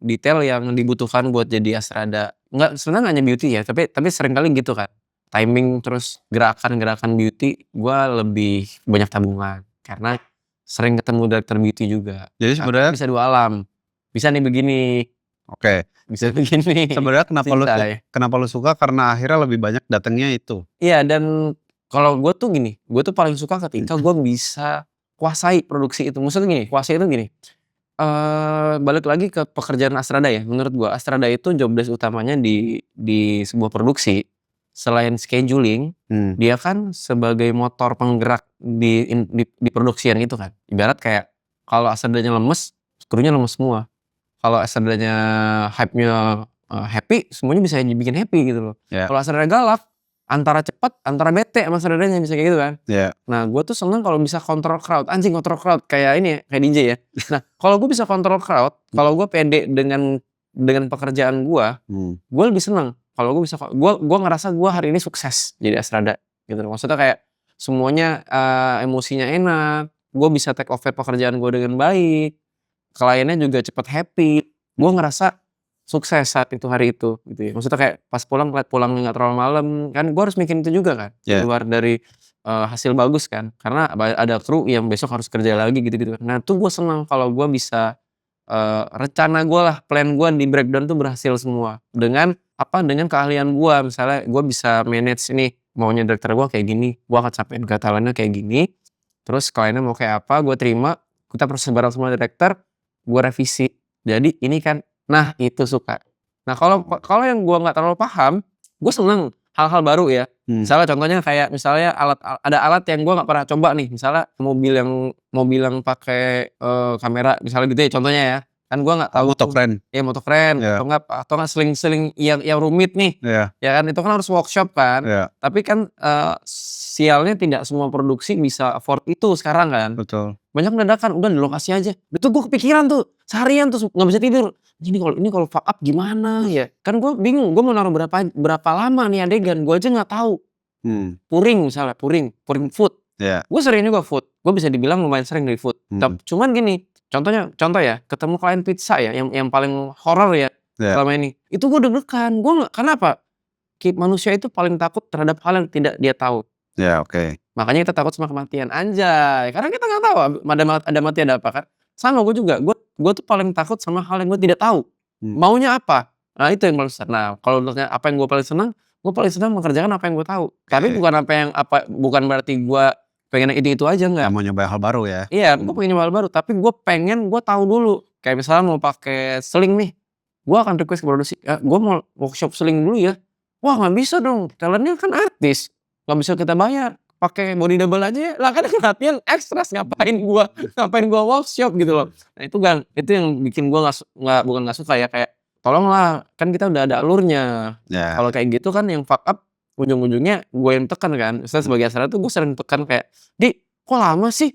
B: detail yang dibutuhkan buat jadi Astrada. Sebenarnya nggak hanya beauty ya, tapi seringkali gitu kan. Timing terus gerakan-gerakan beauty, gua lebih banyak tabungan. Karena sering ketemu director beauty juga.
A: Jadi sebenarnya
B: Bisa 2 alam. Bisa nih begini,
A: oke.
B: bisa begini.
A: Sebenarnya
B: Sintai.
A: kenapa lu suka karena akhirnya lebih banyak datangnya itu?
B: Iya dan kalau gue tuh gini, gue tuh paling suka ketika gue bisa kuasai produksi itu. Maksudnya gini, kuasai itu gini, balik lagi ke pekerjaan Astrada ya, menurut gue Astrada itu job desk utamanya di sebuah produksi, selain scheduling, dia kan sebagai motor penggerak di produksian itu kan. Ibarat kayak kalau Astradanya lemes, krunya lemes semua. Kalau Astradanya hype-nya, happy, semuanya bisa dibikin happy gitu loh.
A: Ya.
B: Kalau Astrada galak, antara cepet, antara bete sama Astradanya bisa kayak gitu kan.
A: Iya.
B: Nah, gue tuh seneng kalau bisa kontrol crowd. Anjing kontrol crowd kayak ini ya, kayak DJ ya. Nah, kalau gue bisa kontrol crowd, kalau gue pede dengan pekerjaan gue lebih seneng. Kalau gue bisa, gue ngerasa gue hari ini sukses jadi Astrada gitu. Maksudnya kayak semuanya emosinya enak, gue bisa take over pekerjaan gue dengan baik, kliennya juga cepet happy. Gue ngerasa sukses saat itu hari itu gitu ya. Maksudnya kayak pas pulangnya nggak terlalu malam kan, gue harus mikirin itu juga kan.
A: Yeah.
B: Keluar dari hasil bagus kan, karena ada kru yang besok harus kerja lagi gitu-gitu. Nah tuh gue senang kalau gue bisa rencana gue lah, plan gue di breakdown tuh berhasil semua dengan keahlian gue. Misalnya gue bisa manage ini, maunya director gue kayak gini, gue akan sampein ke talentnya kayak gini, terus kliennya mau kayak apa, gue terima, kita proses bareng semua director, gue revisi. Jadi ini kan, nah itu suka. Nah kalau yang gue nggak terlalu paham, gue seneng hal-hal baru ya. Misalnya contohnya kayak misalnya ada alat yang gue nggak pernah coba nih, misalnya mobil yang pakai kamera misalnya gitu ya contohnya ya. Kan gue nggak tahu.
A: Motokren.
B: Ya motokren.
A: Yeah.
B: Atau nggak seling yang rumit nih.
A: Yeah.
B: Ya kan itu kan harus workshop kan.
A: Yeah.
B: Tapi kan sialnya tidak semua produksi bisa afford itu sekarang kan.
A: Betul.
B: Banyak mendadak udah di lokasi aja. Itu gue kepikiran tuh seharian tuh nggak bisa tidur. Ini kalau fuck up gimana ya? Kan gue bingung. Gue mau naruh berapa lama nih adegan? Gue aja nggak tahu. Puring misalnya, puring food.
A: Yeah.
B: Gue sering juga food. Gue bisa dibilang lumayan sering dari food. Cuman gini, contoh ya, ketemu klien pizza ya, yang paling horor ya selama ini. Itu gue deg-degan. Gue nggak. Kenapa? Manusia itu paling takut terhadap hal yang tidak dia tahu.
A: Ya oke.
B: Makanya kita takut sama kematian, anjay. Karena kita nggak tahu ada mati ada apa kan. Sama gue juga, gue tuh paling takut sama hal yang gue tidak tahu. Maunya apa? Nah itu yang paling besar. Nah kalau apa yang gue paling senang mengerjakan apa yang gue tahu. Tapi bukan berarti gue pengen itu aja enggak.
A: Mau nyoba hal baru ya?
B: Iya, gue pengen nyoba hal baru. Tapi gue tahu dulu. Kayak misalnya mau pakai seling nih, gue akan request ke produksi. Gue mau workshop seling dulu ya. Wah nggak bisa dong, talentnya kan artis, nggak bisa kita bayar. Pakai body double aja ya. Lah kan latihan ekstras ngapain gua workshop gitu loh. Nah itu yang bikin gua bukan nggak suka ya, kayak tolonglah kan kita udah ada alurnya.
A: Yeah.
B: Kalau kayak gitu kan yang fuck up ujung-ujungnya gue yang tekan kan. Misalnya sebagai Astrada tuh gue sering tekan kayak, "Di, kok lama sih?"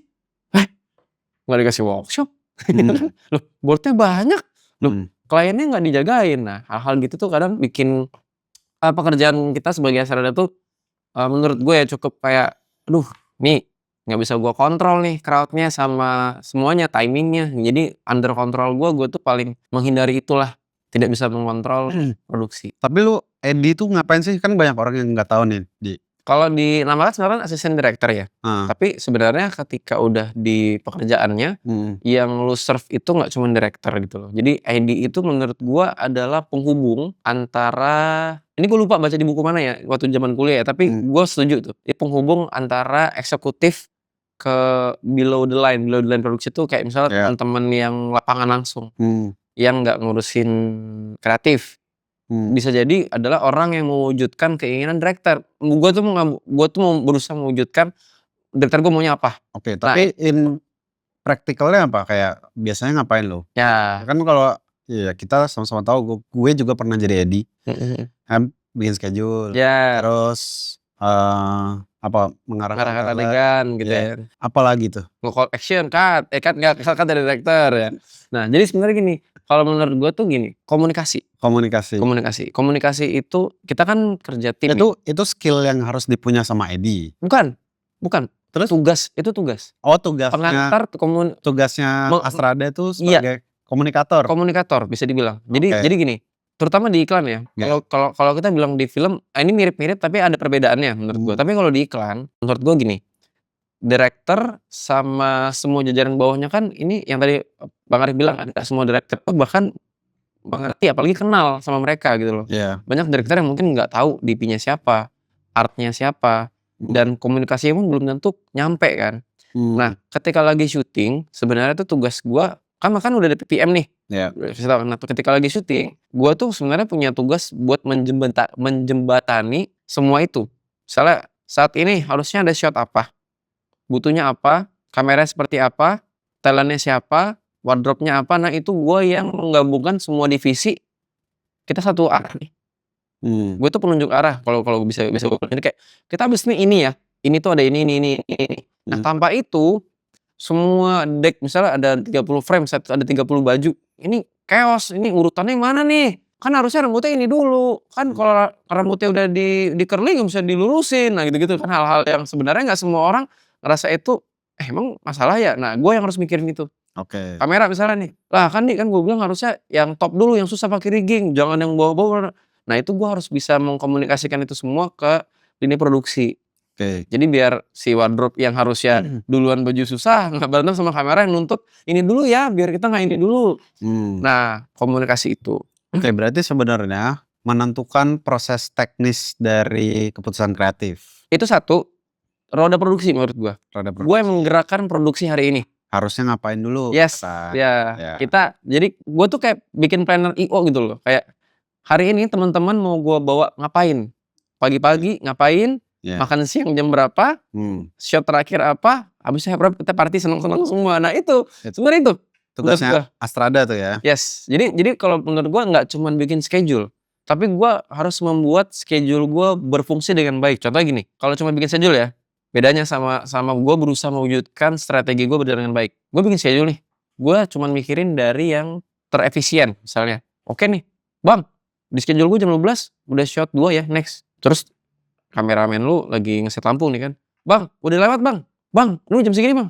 B: Nggak dikasih workshop. Loh, boardnya banyak. Loh, kliennya nggak dijagain. Nah, hal-hal gitu tuh kadang bikin pekerjaan kita sebagai Astrada tuh menurut gue ya cukup kayak, aduh nih nggak bisa gue kontrol nih crowdnya sama semuanya, timingnya. Jadi under control gue tuh paling menghindari itulah, tidak bisa mengontrol produksi.
A: Tapi lu Edi tuh ngapain sih? Kan banyak orang yang nggak tahu nih, Di.
B: Kalau di nama kan sebenarnya asisten director ya.
A: Heeh.
B: Tapi sebenarnya ketika udah di pekerjaannya, yang lu serve itu nggak cuma director gitu loh. Jadi AD itu menurut gua adalah penghubung antara ini gue lupa baca di buku mana ya waktu zaman kuliah ya, tapi gua setuju tuh. Penghubung antara eksekutif ke below the line. Below the line produksi tuh kayak misalnya
A: Iya.
B: teman-teman yang lapangan langsung, yang nggak ngurusin kreatif. Bisa jadi adalah orang yang mewujudkan keinginan director. Gua tuh mau berusaha mewujudkan director gue maunya apa.
A: Oke,
B: Nah,
A: tapi in praktikalnya apa? Kayak biasanya ngapain lo?
B: ya.
A: Kan kalau ya kita sama-sama tahu gue juga pernah jadi AD. Kan bikin schedule.
B: Ya.
A: Terus apa mengarahkan
B: Mengarahkan adegan gitu ya.
A: Apalagi tuh?
B: Nge-call action, cut dari director ya. Nah, jadi sebenarnya gini, kalau menurut gue tuh gini, komunikasi. Komunikasi itu kita kan kerja tim.
A: Itu skill yang harus dipunya sama AD.
B: Bukan.
A: Terus?
B: Itu tugas.
A: Oh, tugasnya.
B: Pengantar
A: Tugasnya Astrada itu sebagai komunikator.
B: Komunikator bisa dibilang. Jadi gini, terutama di iklan ya. Kalau kita bilang di film, ini mirip-mirip tapi ada perbedaannya menurut gue. Tapi kalau di iklan, menurut gue gini, director sama semua jajaran bawahnya kan ini yang tadi Bang Arif bilang ada semua director bahkan mengerti apalagi kenal sama mereka gitu loh. Banyak director yang mungkin nggak tahu DP-nya siapa, art-nya siapa, dan komunikasinya pun belum tentu nyampe kan. Nah, ketika lagi syuting sebenarnya tuh tugas gua kan udah ada PPM nih. Nah, ketika lagi syuting, gua tuh sebenarnya punya tugas buat menjembatani semua itu. Misalnya saat ini harusnya ada shot apa, butuhnya apa, kameranya seperti apa, talentnya siapa, wardrobe-nya apa. Nah, itu gue yang menggabungkan semua divisi kita satu arah nih. Gue tuh penunjuk arah kalau bisa gue bilang. Jadi kayak kita habis ini ya, ini tuh ada ini. Nah, tanpa itu semua deck misalnya ada 30 frame, ada 30 baju. Ini chaos, ini urutannya yang mana nih? Kan harusnya rambutnya ini dulu. Kan kalau rambutnya udah di curling bisa dilurusin. Nah, gitu-gitu kan hal-hal yang sebenarnya nggak semua orang ngerasa itu emang masalah ya. Nah, gue yang harus mikirin itu.
A: Oke.
B: Kamera misalnya nih, lah kan nih kan gue bilang harusnya yang top dulu, yang susah pakai rigging, jangan yang bawah-bawah. Nah, itu gue harus bisa mengkomunikasikan itu semua ke lini produksi.
A: Oke.
B: Jadi biar si wardrobe yang harusnya duluan baju susah nggak berantem sama kamera yang nuntut ini dulu ya, biar kita nggak ini dulu. Nah, komunikasi itu.
A: Oke, berarti sebenarnya menentukan proses teknis dari keputusan kreatif.
B: Itu satu, roda produksi menurut gue. Gue yang menggerakkan produksi hari ini.
A: Harusnya ngapain dulu?
B: Yes, kita jadi gue tuh kayak bikin planner IO gitu loh. Kayak hari ini teman-teman mau gue bawa ngapain? Pagi-pagi ngapain? Makan siang jam berapa? Shot terakhir apa? Habisnya kita party seneng-seneng semua. Nah, itu sebenarnya itu
A: tugasnya Astrada tuh ya.
B: Yes. Jadi kalau menurut gue nggak cuma bikin schedule, tapi gue harus membuat schedule gue berfungsi dengan baik. Contohnya gini, kalau cuma bikin schedule ya, bedanya sama gue berusaha mewujudkan strategi gue berjalan dengan baik. Gue bikin schedule nih, gue cuma mikirin dari yang terefisien misalnya. Oke nih, Bang, di schedule gue jam 12 udah shot 2 ya, next. Terus kameramen lu lagi ngeset lampu nih kan. Bang, udah lewat Bang. Bang, lu jam segini Bang.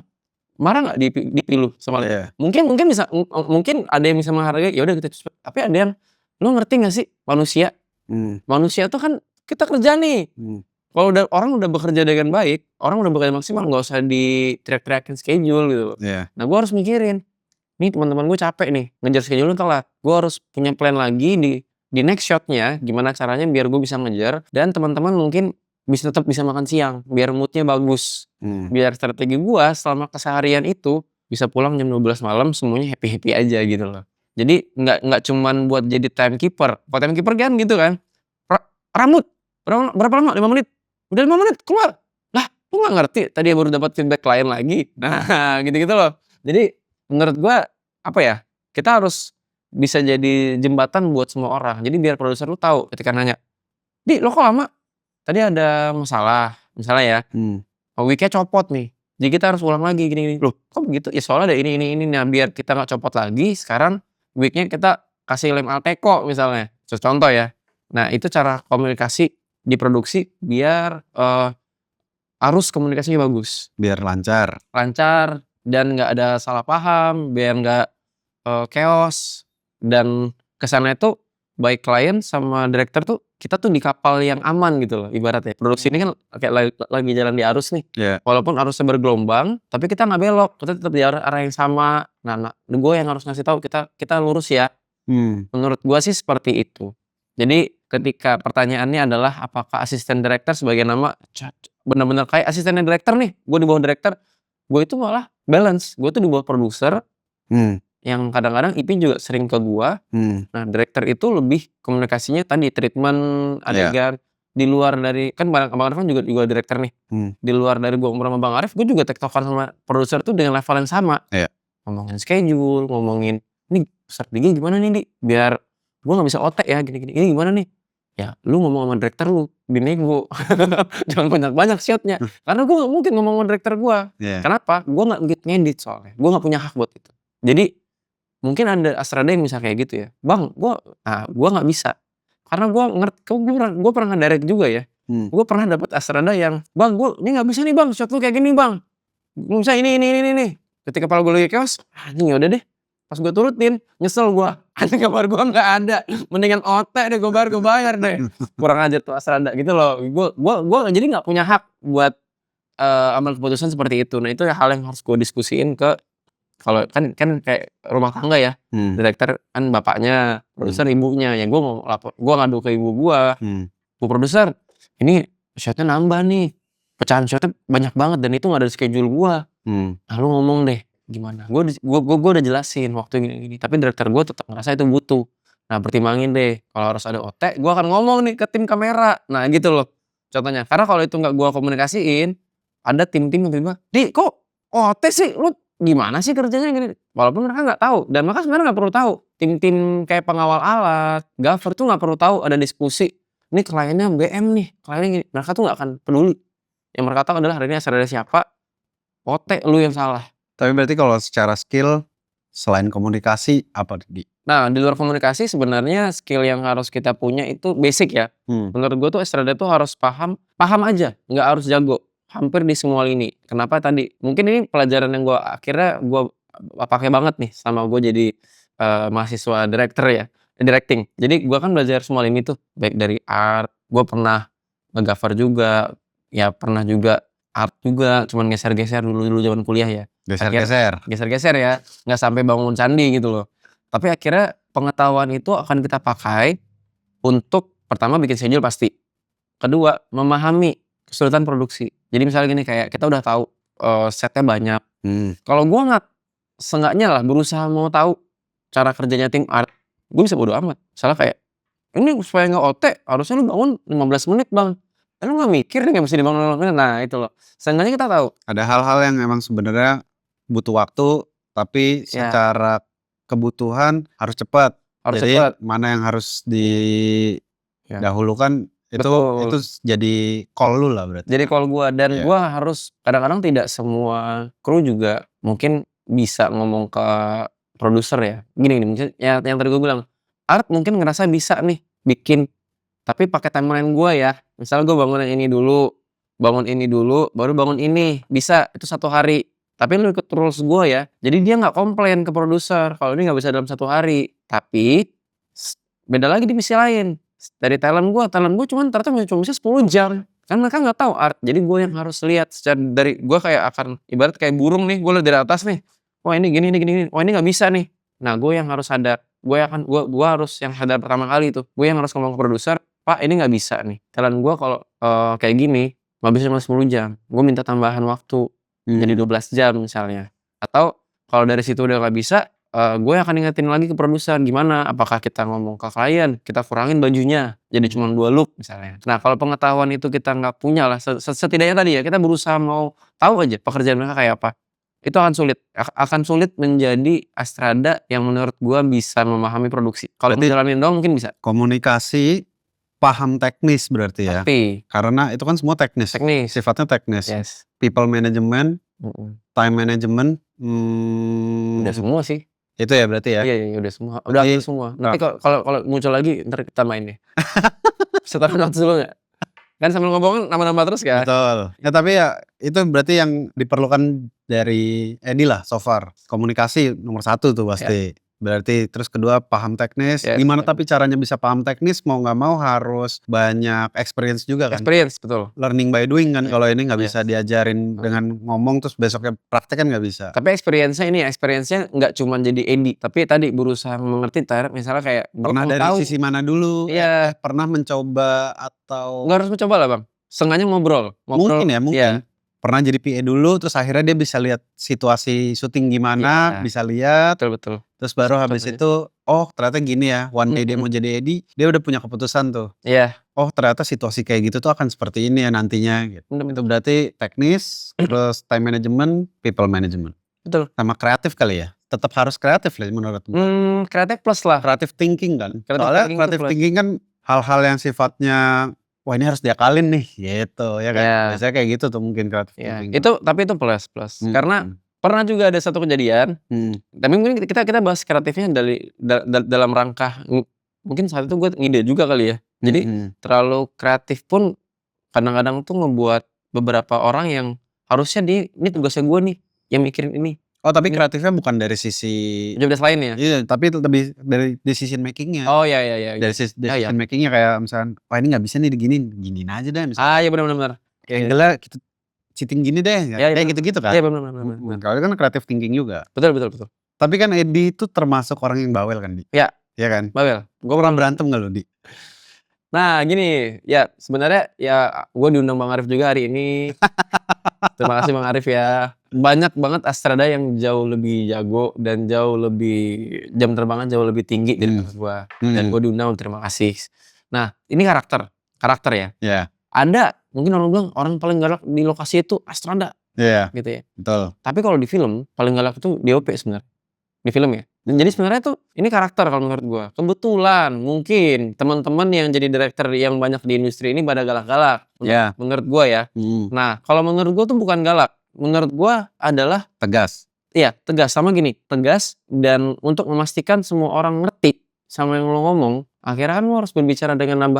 B: Marah nggak dipilu sama lu? Mungkin bisa, mungkin ada yang bisa menghargai, ya udah kita cepet. Tapi ada yang, lu ngerti nggak sih manusia? Manusia tuh kan kita kerja nih. Kalau orang udah bekerja dengan baik, orang udah bekerja maksimal, nggak usah diteriak-teriakin schedule gitu. Nah, gue harus mikirin, nih teman-teman gue capek nih, ngejar schedule telat. Gue harus punya plan lagi di next shotnya, gimana caranya biar gue bisa ngejar, dan teman-teman mungkin tetap bisa makan siang, biar moodnya bagus. Biar strategi gue selama keseharian itu bisa pulang jam 12 malam semuanya happy-happy aja gitu loh. Jadi nggak cuman buat jadi timekeeper. Kalau timekeeper kan gitu kan, rambut berapa lama? 5 menit. Udah 5 menit keluar. Lah, lu gak ngerti tadi baru dapat feedback klien lagi. Nah, gitu-gitu loh. Jadi menurut gua apa ya? Kita harus bisa jadi jembatan buat semua orang. Jadi biar produser lu tahu ketika nanya, "Di, lo kok lama?" Tadi ada masalah, misalnya ya. Week-nya copot nih. Jadi kita harus ulang lagi gini-gini. Loh, kok begitu? Ya soalnya ada ini. Nah, biar kita gak copot lagi, sekarang week-nya kita kasih lem Alteco misalnya. Contoh ya. Nah, itu cara komunikasi di produksi biar arus komunikasinya bagus.
A: Biar lancar
B: Dan nggak ada salah paham, biar nggak chaos. Dan kesana itu baik klien sama director tuh kita tuh di kapal yang aman gitu loh ibaratnya. Produksi ini kan kayak lagi jalan di arus nih. Walaupun arusnya bergelombang, tapi kita nggak belok, kita tetap di arah yang sama. Nah, gue yang harus ngasih tahu kita lurus ya. Menurut gue sih seperti itu. Jadi ketika pertanyaannya adalah apakah asisten director sebagai nama benar-benar kayak asisten director nih, gue di bawah director, gue itu malah balance. Gue tuh di bawah produser. Yang kadang-kadang IP juga sering ke gua. Nah, director itu lebih komunikasinya tadi treatment adegan di luar dari kan Bang Arif kan juga director nih. Di luar dari gua ngobrol sama Bang Arif, gua juga tektokan sama produser tuh dengan level yang sama. Ngomongin schedule, ngomongin nih strategi gimana nih Di, biar gua nggak bisa OT ya gini-gini. Ini gimana nih? Ya, lu ngomong sama director lu, dinego. Jangan banyak-banyak shotnya. Karena gua nggak mungkin ngomong sama director gua. Kenapa? Gua nggak ngedit soalnya. Gua nggak punya hak buat itu. Jadi mungkin ada Astrada yang bisa kayak gitu ya, Bang, gua nggak bisa. Karena gua pernah ngedirect juga ya. Gua pernah dapet Astrada yang, Bang, gua ini nggak bisa nih Bang, shot lu kayak gini Bang. Gua bisa ini nih. Ketika kepala gua lagi chaos, anjing yaudah deh. Pas gua turutin, nyesel gua. Anjing kabar gua nggak ada. Mendingan OT deh, gua bayar deh. Kurang ajar tuh Astrada gitu loh. Gua jadi nggak punya hak buat ambil keputusan seperti itu. Nah, itu hal yang harus gua diskusiin ke kalau kan kayak rumah tangga ya. Director kan bapaknya, produser ibunya. Yang gua ngadu ke ibu gua. Bu produser, ini shotnya nambah nih. Pecahan shotnya banyak banget dan itu nggak ada di schedule gua. Nah, lu ngomong deh gimana? Gua udah jelasin waktu gini. Tapi director gua tetap ngerasa itu butuh. Nah, pertimbangin deh. Kalau harus ada OT, gua akan ngomong nih ke tim kamera. Nah, gitu loh contohnya. Karena kalau itu nggak gua komunikasiin, ada tim-tim yang tiba-tiba, Di kok OT sih? Lu gimana sih kerjanya gini? Walaupun mereka nggak tahu dan mereka sebenarnya nggak perlu tahu. Tim-tim kayak pengawal alat, gaffer tuh nggak perlu tahu ada diskusi. Ini kliennya BM nih, kliennya gini. Mereka tuh nggak akan peduli. Yang mereka tahu adalah hari ini ada siapa, OT lu yang salah.
A: Tapi berarti kalau secara skill selain komunikasi apa Di?
B: Nah, di luar komunikasi sebenarnya skill yang harus kita punya itu basic ya. Menurut gue tuh Astrada tuh harus paham aja, nggak harus jago. Hampir di semua lini. Kenapa tadi? Mungkin ini pelajaran yang akhirnya gue pakai banget nih sama gue jadi mahasiswa directing. Jadi gue kan belajar semua lini tuh, baik dari art, gue pernah nge-gaffer juga, ya pernah juga art juga, cuman geser-geser dulu zaman kuliah ya. Geser-geser ya, nggak sampai bangun candi gitu loh. Tapi akhirnya pengetahuan itu akan kita pakai untuk pertama bikin schedule pasti. Kedua, memahami kesulitan produksi. Jadi misalnya gini, kayak kita udah tahu setnya banyak. Kalau gue nggak, seenggaknya lah berusaha mau tahu cara kerjanya tim art, gue bisa bodo amat. Misalnya kayak, ini supaya nggak OT, harusnya lu bangun 15 menit Bang. Lu nggak mikir nih nggak mesti dibangun 15 menit. Nah itu loh, seenggaknya kita tahu.
A: Ada hal-hal yang emang sebenarnya butuh waktu, tapi secara kebutuhan harus cepat. Jadi mana yang harus didahulukan itu jadi call lu lah berarti.
B: Jadi call gua dan gua harus kadang-kadang tidak semua kru juga mungkin bisa ngomong ke produser ya. Gini mungkin yang tadi gua bilang, art mungkin ngerasa bisa nih bikin, tapi pakai timeline gua ya. Misalnya gua bangun ini dulu, baru bangun ini, bisa itu 1 hari. Tapi lu ikut rules gua ya. Jadi dia nggak komplain ke produser kalau ini nggak bisa dalam 1 hari. Tapi beda lagi di misi lain. Dari talent gue cuman ternyata cuma bisa 10 jam. Kan mereka nggak tahu art. Jadi gue yang harus lihat secara dari gue kayak akan ibarat kayak burung nih, gue lihat dari atas nih. Wah ini gini. Wah ini nggak bisa nih. Nah gue yang harus sadar. Gue harus yang sadar pertama kali itu. Gue yang harus ngomong ke produser, Pak ini nggak bisa nih. Talent gue kalau kayak gini nggak bisa cuma 10 jam. Gue minta tambahan waktu jadi 12 jam misalnya. Atau kalau dari situ udah nggak bisa, gue akan ingetin lagi ke produser gimana, apakah kita ngomong ke klien, kita kurangin bajunya jadi cuma 2 look misalnya. Nah kalau pengetahuan itu kita nggak punya lah, setidaknya tadi ya kita berusaha mau tahu aja pekerjaan mereka kayak apa, itu akan sulit menjadi Astrada yang menurut gue bisa memahami produksi. Kalau jalanin dong mungkin bisa.
A: Komunikasi, paham teknis berarti ya. Karena itu kan semua teknis. Sifatnya teknis. People management, time management,
B: udah semua sih.
A: Itu ya berarti ya?
B: Iya udah semua. Udah ambil semua. Nanti kalau muncul lagi ntar kita main deh. Setelah waktu dulu nggak? Kan sambil ngomongin nama-nama terus kan?
A: Betul. Ya tapi ya itu berarti yang diperlukan dari Edi lah so far. Komunikasi nomor 1 tuh pasti. Berarti terus kedua paham teknis.
B: Yes,
A: Gimana
B: betul.
A: tapi caranya bisa paham teknis mau nggak mau harus banyak experience juga kan.
B: Experience, betul.
A: Learning by doing kan
B: Iya.
A: kalau ini nggak
B: Yes.
A: bisa diajarin dengan ngomong terus besoknya praktek kan nggak bisa.
B: Tapi experience-nya nggak cuma jadi AD, tapi tadi berusaha mengerti misalnya kayak gua
A: Pernah
B: mau
A: dari
B: tahu.
A: sisi mana dulu?
B: Iya.
A: Pernah mencoba atau
B: Nggak harus mencoba lah Bang, seenggaknya ngobrol.
A: mungkin ya, mungkin.
B: Iya.
A: Pernah jadi PA dulu terus akhirnya dia bisa lihat situasi syuting gimana,
B: Iya.
A: bisa lihat.
B: Betul.
A: Terus baru habis
B: Contohnya.
A: itu, oh ternyata gini ya, one day dia
B: Mhm.
A: mau jadi AD, dia udah punya keputusan tuh.
B: Iya.
A: Oh ternyata situasi kayak gitu tuh akan seperti ini ya nantinya gitu.
B: Bener.
A: Itu berarti teknis, terus time management, people management.
B: Betul.
A: Sama kreatif kali ya? Tetap harus kreatif lah menurut gue.
B: Kreatif plus lah.
A: Creative thinking kan?
B: Creative
A: Soalnya
B: thinking
A: creative
B: itu plus.
A: thinking kan hal-hal yang sifatnya wah ini harus diakalin nih gitu ya kan.
B: Iya.
A: Biasanya kayak gitu tuh mungkin creative
B: Iya,
A: thinking.
B: tapi itu plus. Karena pernah juga ada satu kejadian, tapi mungkin kita bahas kreatifnya dalam rangka mungkin saat itu gue ngide juga kali ya. Jadi terlalu kreatif pun kadang-kadang tuh ngebuat beberapa orang yang harusnya ini tugasnya gue nih yang mikirin ini.
A: Oh tapi kreatifnya bukan dari sisi
B: Job desk lain ya?
A: iya, tapi lebih dari decision making-nya.
B: Oh iya.
A: Dari decision making-nya kayak misalkan, wah ini nggak bisa nih diginiin, giniin aja deh misalnya.
B: Iya benar.
A: Angle-nya kita cheating gini deh,
B: Iya,
A: kayak gitu-gitu kan.
B: Iya benar.
A: Kalau itu kan creative thinking juga.
B: Betul.
A: Tapi kan Edi itu termasuk orang yang bawel kan, Di?
B: Iya.
A: Iya kan?
B: Bawel.
A: Gue pernah berantem gak lo, Di?
B: Nah gini, ya sebenarnya ya gue diundang Bang Arif juga hari ini. Terima kasih Bang Arif ya. Banyak banget Astrada yang jauh lebih jago dan jauh lebih jam terbangnya jauh lebih tinggi dari gue. Dan gue diundang, terima kasih. Nah ini karakter ya.
A: Iya.
B: Ada mungkin orang bilang orang paling galak di lokasi itu Astrada.
A: Iya.
B: Gitu ya.
A: Betul.
B: Tapi kalau di film paling galak itu DOP sebenarnya. Di film ya. Dan jadi sebenarnya tuh ini karakter kalau menurut gua. Kebetulan mungkin teman-teman yang jadi director yang banyak di industri ini pada galak-galak.
A: Iya.
B: Menurut gua ya. Nah, kalau menurut gua tuh bukan galak. Menurut gua adalah
A: Tegas.
B: Iya, tegas sama gini. Tegas dan untuk memastikan semua orang ngerti sama yang lo ngomong, akhirnya kan lo harus berbicara dengan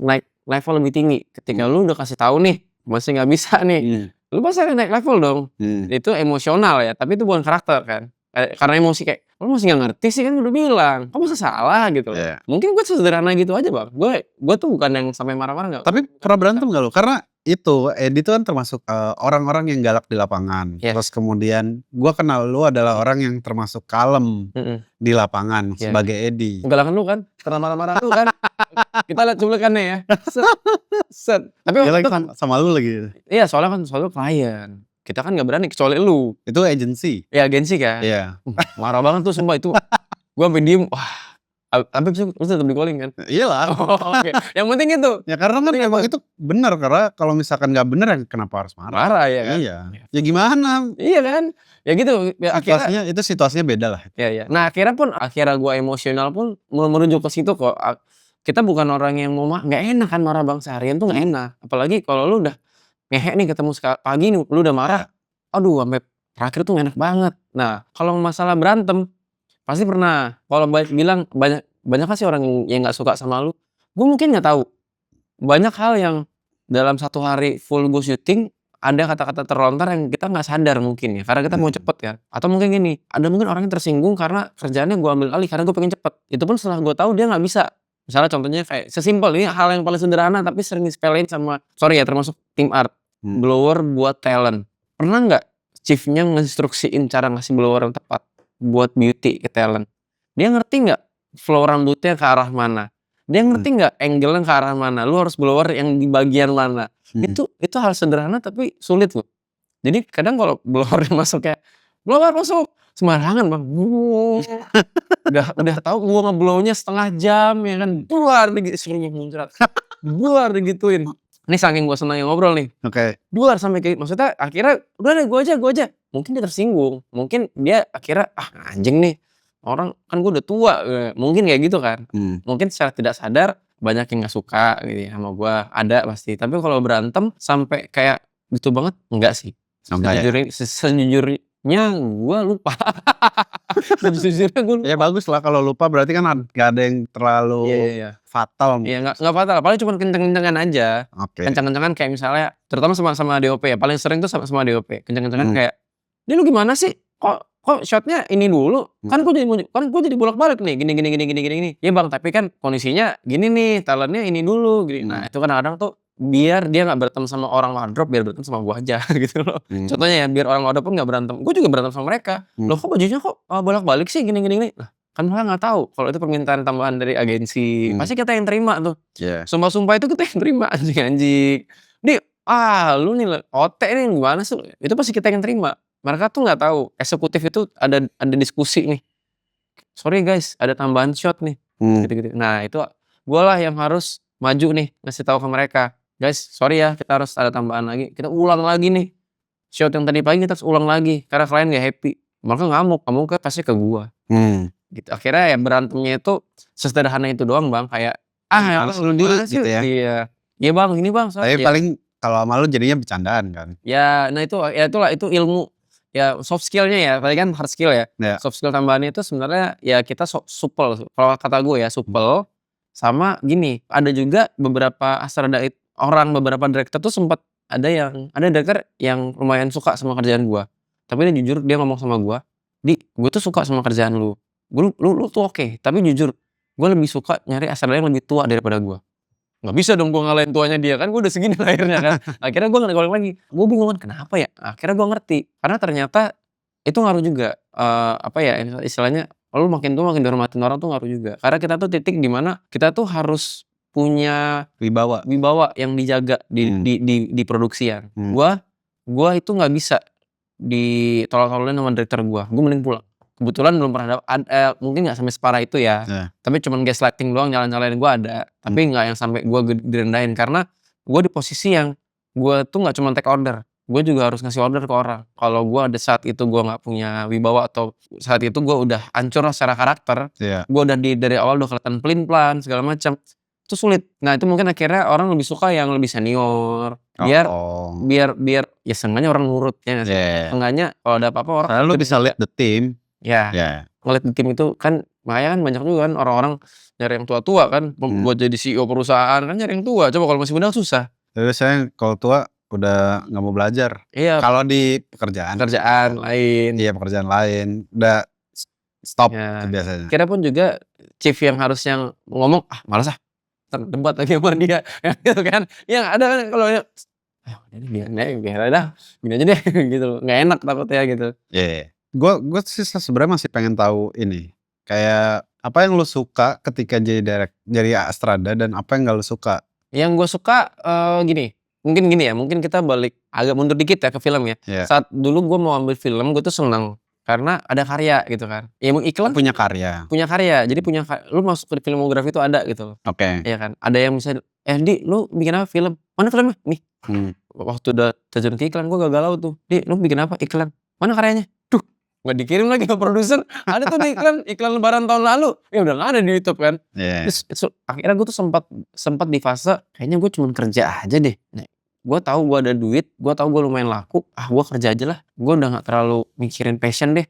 B: naik level lebih tinggi. Ketika lu udah kasih tahu nih, masih nggak bisa nih. Lu pasti akan naik level dong. Itu emosional ya, tapi itu bukan karakter kan. Karena emosi kayak, lu masih nggak ngerti sih kan udah bilang, kamu masa salah gitu.
A: Yeah.
B: Mungkin gue sederhana gitu aja Bang. Gue tuh bukan yang sampai marah-marah nggak.
A: Tapi pernah berantem gak lo? Karena itu Edi tuh kan termasuk orang-orang yang galak di lapangan.
B: Yes.
A: Terus kemudian gue kenal lu adalah orang yang termasuk kalem di lapangan sebagai Edi.
B: Galakan lu kan, karena marah-marah lu kan. Kita lihat cuplikannya ya. Set. Tapi
A: Dia
B: waktu
A: lagi
B: itu kan,
A: sama lu lagi.
B: iya soalnya klien. Kita kan nggak berani kecuali lu.
A: Itu agency.
B: Ya agensi kan.
A: Iya.
B: Marah banget tuh sumpah itu. Gue sampai diem. Wah. Sampai lu tetap di calling kan?
A: Iyalah.
B: Oke. Yang penting itu.
A: Ya karena kan emang itu benar. Karena kalau misalkan gak benar ya kenapa harus marah?
B: Marah ya kan?
A: Iya. Ya gimana?
B: Iya kan? Ya gitu. Ya,
A: Situasinya itu situasinya beda lah.
B: Iya. Nah akhirnya gue emosional pun merujuk ke situ kok. Kita bukan orang yang mau nggak enak kan marah Bang seharian tuh nggak enak. Apalagi kalau lu udah ngehe nih ketemu pagi nih lu udah marah. Aduh sampai terakhir tuh gak enak banget. Nah kalau masalah berantem pasti pernah. Kalau bilang banyak kasih orang yang nggak suka sama lu. Gue mungkin nggak tahu. Banyak hal yang dalam satu hari full gue syuting ada kata-kata terlontar yang kita nggak sadar mungkin ya. Karena kita mau cepet kan. Atau mungkin gini. Ada mungkin orang yang tersinggung karena kerjaannya gue ambil alih karena gue pengen cepet. Itu pun setelah gue tahu dia nggak bisa. Misalnya contohnya kayak sesimpel ini hal yang paling sederhana tapi sering disepelein sama sorry ya termasuk tim art. Blower buat talent. Pernah nggak chiefnya nginstruksiin cara ngasih blower yang tepat buat beauty ke talent? Dia ngerti nggak flow rambutnya ke arah mana? Dia ngerti nggak angle-nya ke arah mana? Lu harus blower yang di bagian mana? Itu hal sederhana tapi sulit loh. Jadi kadang kalau blower masuk kayak blower masuk sembarangan Bang. udah tahu gua ngeblownya setengah jam ya kan. Keluar disuruh muncrat. Keluar digituin. Ini saking gue senang yang ngobrol nih.
A: Oke.
B: Luar sampai kayak maksudnya akhirnya udah deh gue aja. Mungkin dia tersinggung. Mungkin dia akhirnya anjing nih. Orang kan gue udah tua. Mungkin kayak gitu kan. Mungkin secara tidak sadar banyak yang gak suka gitu ya sama gue. Ada pasti. Tapi kalau berantem sampai kayak gitu banget enggak sih. Sejujurnya gue lupa. Sejujurnya gue lupa.
A: Ya bagus lah kalau lupa berarti kan gak ada yang terlalu fatal.
B: Iya gak fatal. Paling cuma kenceng-kencengan aja.
A: Okay.
B: Kenceng-kencengan kayak misalnya terutama sama DOP ya. Paling sering tuh sama DOP. Kenceng-kencengan kayak dia lu gimana sih? Kok kok shot-nya ini dulu, kan gue jadi bolak-balik nih, gini. Ya Bang, tapi kan kondisinya gini nih, talentnya ini dulu, gini. Nah, itu kadang-kadang tuh biar dia nggak berantem sama orang wardrobe, biar berantem sama gue aja gitu loh. Contohnya ya, biar orang wardrobe pun nggak berantem, gue juga berantem sama mereka. Loh kok bajunya kok bolak-balik sih, gini. Lah, kan mereka nggak tahu kalau itu permintaan tambahan dari agensi. Pasti kita yang terima tuh. Sumpah-sumpah itu kita yang terima, anjing. Lu nih OT nih gimana sih? Itu pasti kita yang terima. Mereka tuh nggak tahu eksekutif itu ada diskusi nih. Sorry guys, ada tambahan shot nih. Gitu-gitu. Nah, itu gue lah yang harus maju nih ngasih tahu ke mereka. Guys, sorry ya, kita harus ada tambahan lagi. Kita ulang lagi nih. Shot yang tadi pagi kita harus ulang lagi karena klien nggak happy. Mereka ngamuk pasti ke gua. Gitu. Akhirnya ya berantemnya itu sesederhana itu doang, Bang. Kayak ya lu dulu gitu ya. Iya Bang, ini Bang.
A: Tapi paling kalau sama lu jadinya bercandaan kan.
B: Ya, nah itu ilmu. Ya soft skill-nya ya, tadi kan hard skill ya. Soft skill tambahannya itu sebenarnya ya kita supel. Kalau kata gue ya supel. Sama gini, ada juga beberapa beberapa director tuh sempat ada director yang lumayan suka sama kerjaan gue. Tapi dia jujur dia ngomong sama gue, gue tuh suka sama kerjaan lu. Lu tuh oke, tapi jujur gue lebih suka nyari astronaut yang lebih tua daripada gue. Nggak bisa dong gue ngalahin tuanya dia, kan gue udah segini lahirnya kan. Akhirnya gue nge-calling lagi, gue bingung kan kenapa ya, akhirnya gue ngerti, karena ternyata itu ngaruh juga, istilahnya lu makin tua makin dihormatin orang tuh ngaruh juga. Karena kita tuh titik di mana kita tuh harus punya wibawa yang dijaga di produksian. Gua itu nggak bisa ditolak-tolokin sama direktur gue mending pulang. Kebetulan belum pernah mungkin nggak sampai separah itu ya. Tapi cuman gaslighting doang, nyalain gue ada. Tapi nggak yang sampai gue direndahin, karena gue di posisi yang gue tuh nggak cuma take order, gue juga harus ngasih order ke orang. Kalau gue ada saat itu gue nggak punya wibawa atau saat itu gue udah hancur secara karakter, gue udah dari awal udah kelihatan pelin-pelan segala macam, itu sulit. Nah itu mungkin akhirnya orang lebih suka yang lebih senior, biar ya seenggaknya orang nurut ya. Seenggaknya kalau ada apa-apa orang.
A: Karena lu bisa lihat the team.
B: Ngeliat di tim itu kan, makanya kan banyak juga kan orang-orang nyari yang tua-tua kan, buat jadi CEO perusahaan kan nyari yang tua. Coba kalau masih muda susah.
A: Tapi saya kalau tua udah nggak mau belajar.
B: Iya.
A: Kalau di pekerjaan
B: lain.
A: Iya, pekerjaan lain udah stop biasanya.
B: Kira pun juga chief yang harusnya ngomong, malas debat lagi sama dia, gitu kan. Yang ada kan kalau biar aja gini aja deh gitu, nggak enak takutnya gitu.
A: Gue sih sebenarnya masih pengen tahu ini, kayak apa yang lu suka ketika jadi Astrada dan apa yang gak lu suka?
B: Yang gue suka mungkin kita balik agak mundur dikit ya ke film ya. Saat dulu gue mau ambil film, gue tuh senang karena ada karya gitu kan. Ya iklan
A: punya karya.
B: Jadi lu masuk ke filmografi itu ada gitu. Iya kan. Ada yang misalnya, lu bikin apa film? Mana filmnya? Nih. Waktu udah terjun ke iklan gue galau tuh. Lu bikin apa iklan? Mana karyanya? Nggak dikirim lagi ke produser. Ada tuh iklan lebaran tahun lalu, ya udah nggak ada di YouTube kan. Terus akhirnya gue tuh sempat di fase kayaknya gue cuma kerja aja deh. Gue tahu gue ada duit, gue tahu gue lumayan laku, gue kerja aja lah. Gue udah nggak terlalu mikirin passion deh.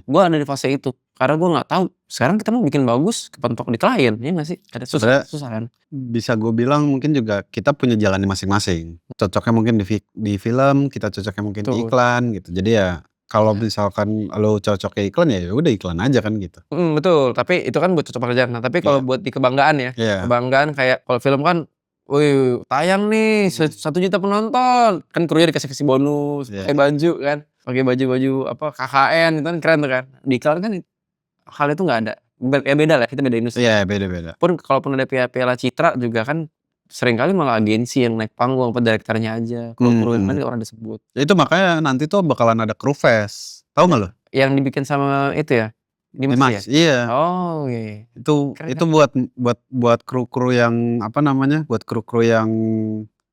B: Gue ada di fase itu karena gue nggak tahu sekarang kita mau bikin bagus kepentok di klien, ya nggak sih? Ada susah kan.
A: Bisa gue bilang mungkin juga kita punya jalannya masing-masing. Cocoknya mungkin di film, kita cocoknya mungkin di iklan gitu. Jadi ya kalau misalkan lo cocok ke iklan ya udah iklan aja kan gitu.
B: Betul, tapi itu kan buat cocok pekerjaan. Nah, tapi kalau buat di kebanggaan ya, kebanggaan kayak kalau film kan, wih tayang nih 1 juta penonton, kan krunya dikasih bonus, pakai baju kan, pakai baju apa KKN itu kan keren tuh kan. Di iklan kan hal itu nggak ada. Beda lah, kita beda industri.
A: Iya beda.
B: Kalaupun ada piala citra juga kan seringkali malah agensi yang naik panggung, apa direkturnya aja. Kalau kru kan orang disebut.
A: Itu makanya nanti tuh bakalan ada crew fest. Tahu nggak lo?
B: Yang dibikin sama itu ya?
A: Dimas. Iya.
B: Oh iya.
A: Itu buat kru-kru yang apa namanya? Buat kru-kru yang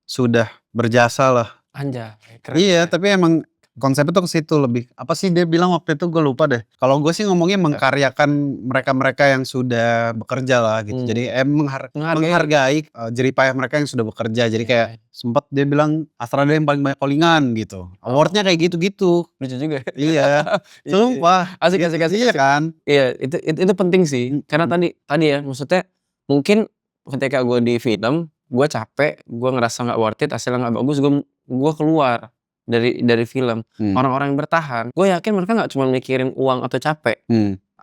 A: sudah berjasa lah.
B: Anjay.
A: Iya, tapi emang konsepnya tuh ke situ lebih. Apa sih dia bilang waktu itu, gue lupa deh. Kalau gue sih ngomongnya mengkaryakan mereka-mereka yang sudah bekerja lah gitu. Jadi menghargai jeripayah mereka yang sudah bekerja. Jadi kayak sempat dia bilang Astrada yang paling banyak callingan gitu. Awardnya kayak gitu-gitu.
B: Lucu juga.
A: Iya. Sumpah.
B: Asik.
A: Iya kan?
B: Iya, itu penting sih. Karena tadi ya maksudnya mungkin ketika gue di film, gue capek, gue ngerasa nggak worth it, hasilnya nggak bagus, gue keluar. dari film. Orang-orang yang bertahan, gue yakin mereka nggak cuma mikirin uang atau capek.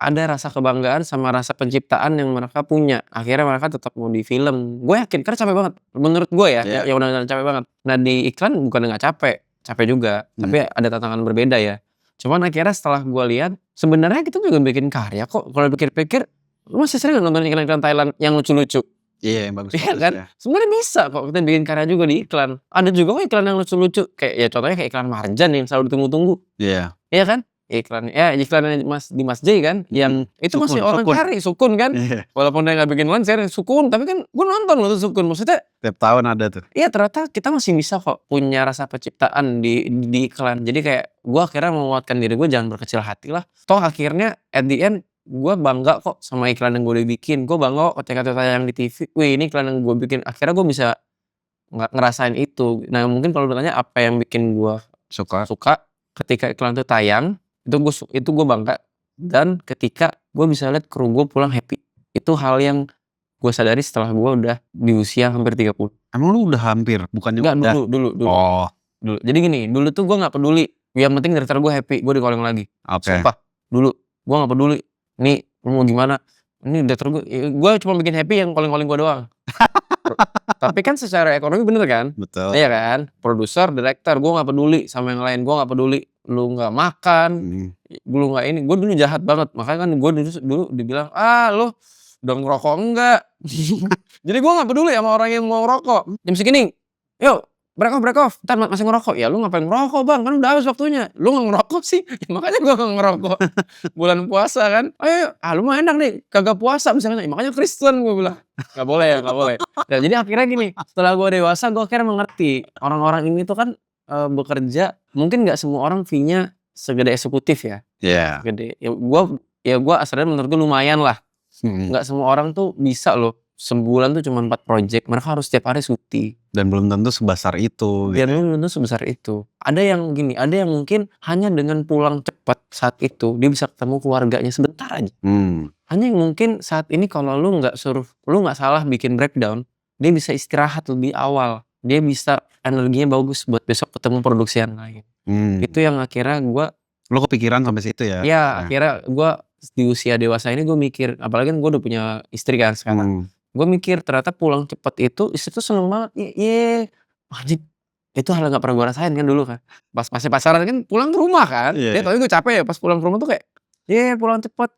B: Ada rasa kebanggaan sama rasa penciptaan yang mereka punya. Akhirnya mereka tetap mau di film. Gue yakin karena capek banget. Menurut gue ya, yang benar-benar capek banget. Nah di iklan bukan nggak capek juga. Tapi ada tantangan berbeda ya. Cuman akhirnya setelah gue lihat, sebenarnya kita juga bikin karya kok. Kalau pikir-pikir, lu masih sering nonton iklan-iklan Thailand yang lucu-lucu?
A: Iya, yang bagus
B: Iya kan?
A: ya.
B: Sebenarnya bisa kok kita bikin karya juga di iklan. Ada juga kok iklan yang lucu-lucu. Kayak ya contohnya kayak iklan Marjan yang selalu ditunggu-tunggu.
A: Iya.
B: Iya kan? Iklan Mas J kan, yang itu masih orang cari Sukun kan. Walaupun dia nggak bikin konser Sukun, tapi kan gue nonton loh tuh Sukun. Maksudnya
A: tiap tahun ada tuh.
B: Iya ternyata kita masih bisa kok punya rasa penciptaan di iklan. Jadi kayak gue akhirnya menguatkan diri gue jangan berkecil hati lah. Toh akhirnya at the end gue bangga kok sama iklan yang gue udah bikin. Gue bangga kok ketika tayang di TV. Wih ini iklan yang gue bikin. Akhirnya gue bisa ngerasain itu. Nah mungkin kalau ditanya apa yang bikin gue suka ketika iklan itu tayang, itu gue bangga. Dan ketika gue bisa lihat kru gue pulang happy, itu hal yang gue sadari setelah gue udah di usia hampir 30.
A: Emang lu udah hampir? Bukannya
B: enggak, dulu.
A: Oh.
B: Dulu. Jadi gini, dulu tuh gue gak peduli. Yang penting director gue happy, gue di calling lagi. Sumpah, dulu gue gak peduli. Nih lu mau gimana? Ini director gue cuma bikin happy yang calling gue doang. Tapi kan secara ekonomi bener kan?
A: Betul.
B: Iya kan? Produser, director, gue gak peduli sama yang lain. Gue gak peduli lu gak makan, lu gak ini. Gue dulu jahat banget. Makanya kan gue dulu dibilang, lu udah ngerokok enggak? Jadi gue gak peduli sama orang yang mau ngerokok. Jam segini, yuk break off, ntar masih ngerokok. Ya lu ngapain ngerokok bang? Kan udah habis waktunya. Lu gak ngerokok sih, ya, makanya gue gak ngerokok. Bulan puasa kan, ayo lu mah enak nih, kagak puasa misalnya. Ya, makanya Kristen gue bilang, gak boleh. Nah, jadi akhirnya gini, setelah gue dewasa gue akhirnya mengerti. Orang-orang ini tuh kan bekerja, mungkin gak semua orang fee-nya segede eksekutif ya.
A: Iya.
B: Gede. Ya gue asalnya menurut gue lumayan lah. Gak semua orang tuh bisa loh sebulan tuh cuma 4 project, mereka harus setiap hari syuting.
A: Dan belum tentu sebesar itu.
B: Belum tentu sebesar itu. Ada yang gini, ada yang mungkin hanya dengan pulang cepat saat itu dia bisa ketemu keluarganya sebentar aja. Hanya yang mungkin saat ini kalau lu nggak salah bikin breakdown, dia bisa istirahat lebih awal. Dia bisa energinya bagus buat besok ketemu produksi yang lain. Itu yang akhirnya
A: lu kepikiran sampai situ ya?
B: Ya, akhirnya gue di usia dewasa ini gue mikir, apalagi kan gue udah punya istri kan sekarang. Gue mikir ternyata pulang cepet itu istri tuh seneng banget. Anjir, itu hal yang gak pernah gue rasain kan dulu kan. Pas masih pacaran kan pulang ke rumah kan. Dia tau gue capek ya pas pulang ke rumah tuh kayak pulang cepet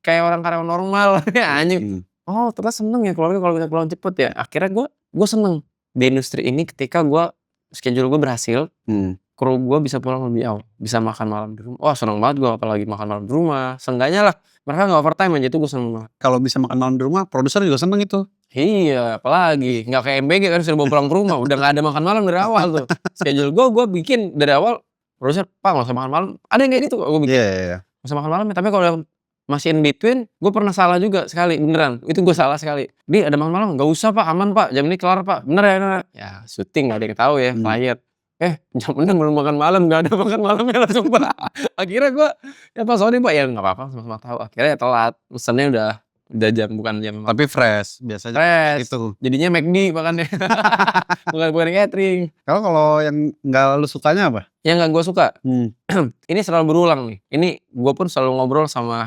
B: kayak orang karyawan normal. Anjing. Oh ternyata seneng ya keluarga kalau bisa pulang cepet ya. Akhirnya gue seneng di industri ini ketika schedule gue berhasil. Kru gue bisa pulang lebih awal, bisa makan malam di rumah. Wah seneng banget gue apalagi makan malam di rumah. Seenggaknya lah mereka gak overtime aja, itu gue seneng banget.
A: Kalau bisa makan malam di rumah, produser juga seneng itu.
B: Iya, apalagi gak kayak MBG kan sudah bawa pulang ke rumah, udah gak ada makan malam dari awal tuh. Schedule gue bikin dari awal, produser, Pak gak usah makan malam. Ada yang kayak gitu gue bikin. Gak usah makan malam ya, tapi kalau masih in between, gue pernah salah juga sekali, beneran. Itu gue salah sekali. Ada makan malam, gak usah pak, aman pak, jam ini kelar pak. Bener ya? Ya syuting gak ada yang tahu ya, klien. Jam bener belum makan malam, gak ada makan malamnya langsung pak. Akhirnya gue, pak sorry pak, ya gak apa-apa, sama-sama tahu. Akhirnya telat, pesannya udah bukan jam.
A: Tapi fresh, biasanya
B: fresh.
A: Itu.
B: Jadinya McD makannya. bukan catering.
A: Kalau yang gak lu sukanya apa?
B: Yang gak gue suka? Ini selalu berulang nih. Ini gue pun selalu ngobrol sama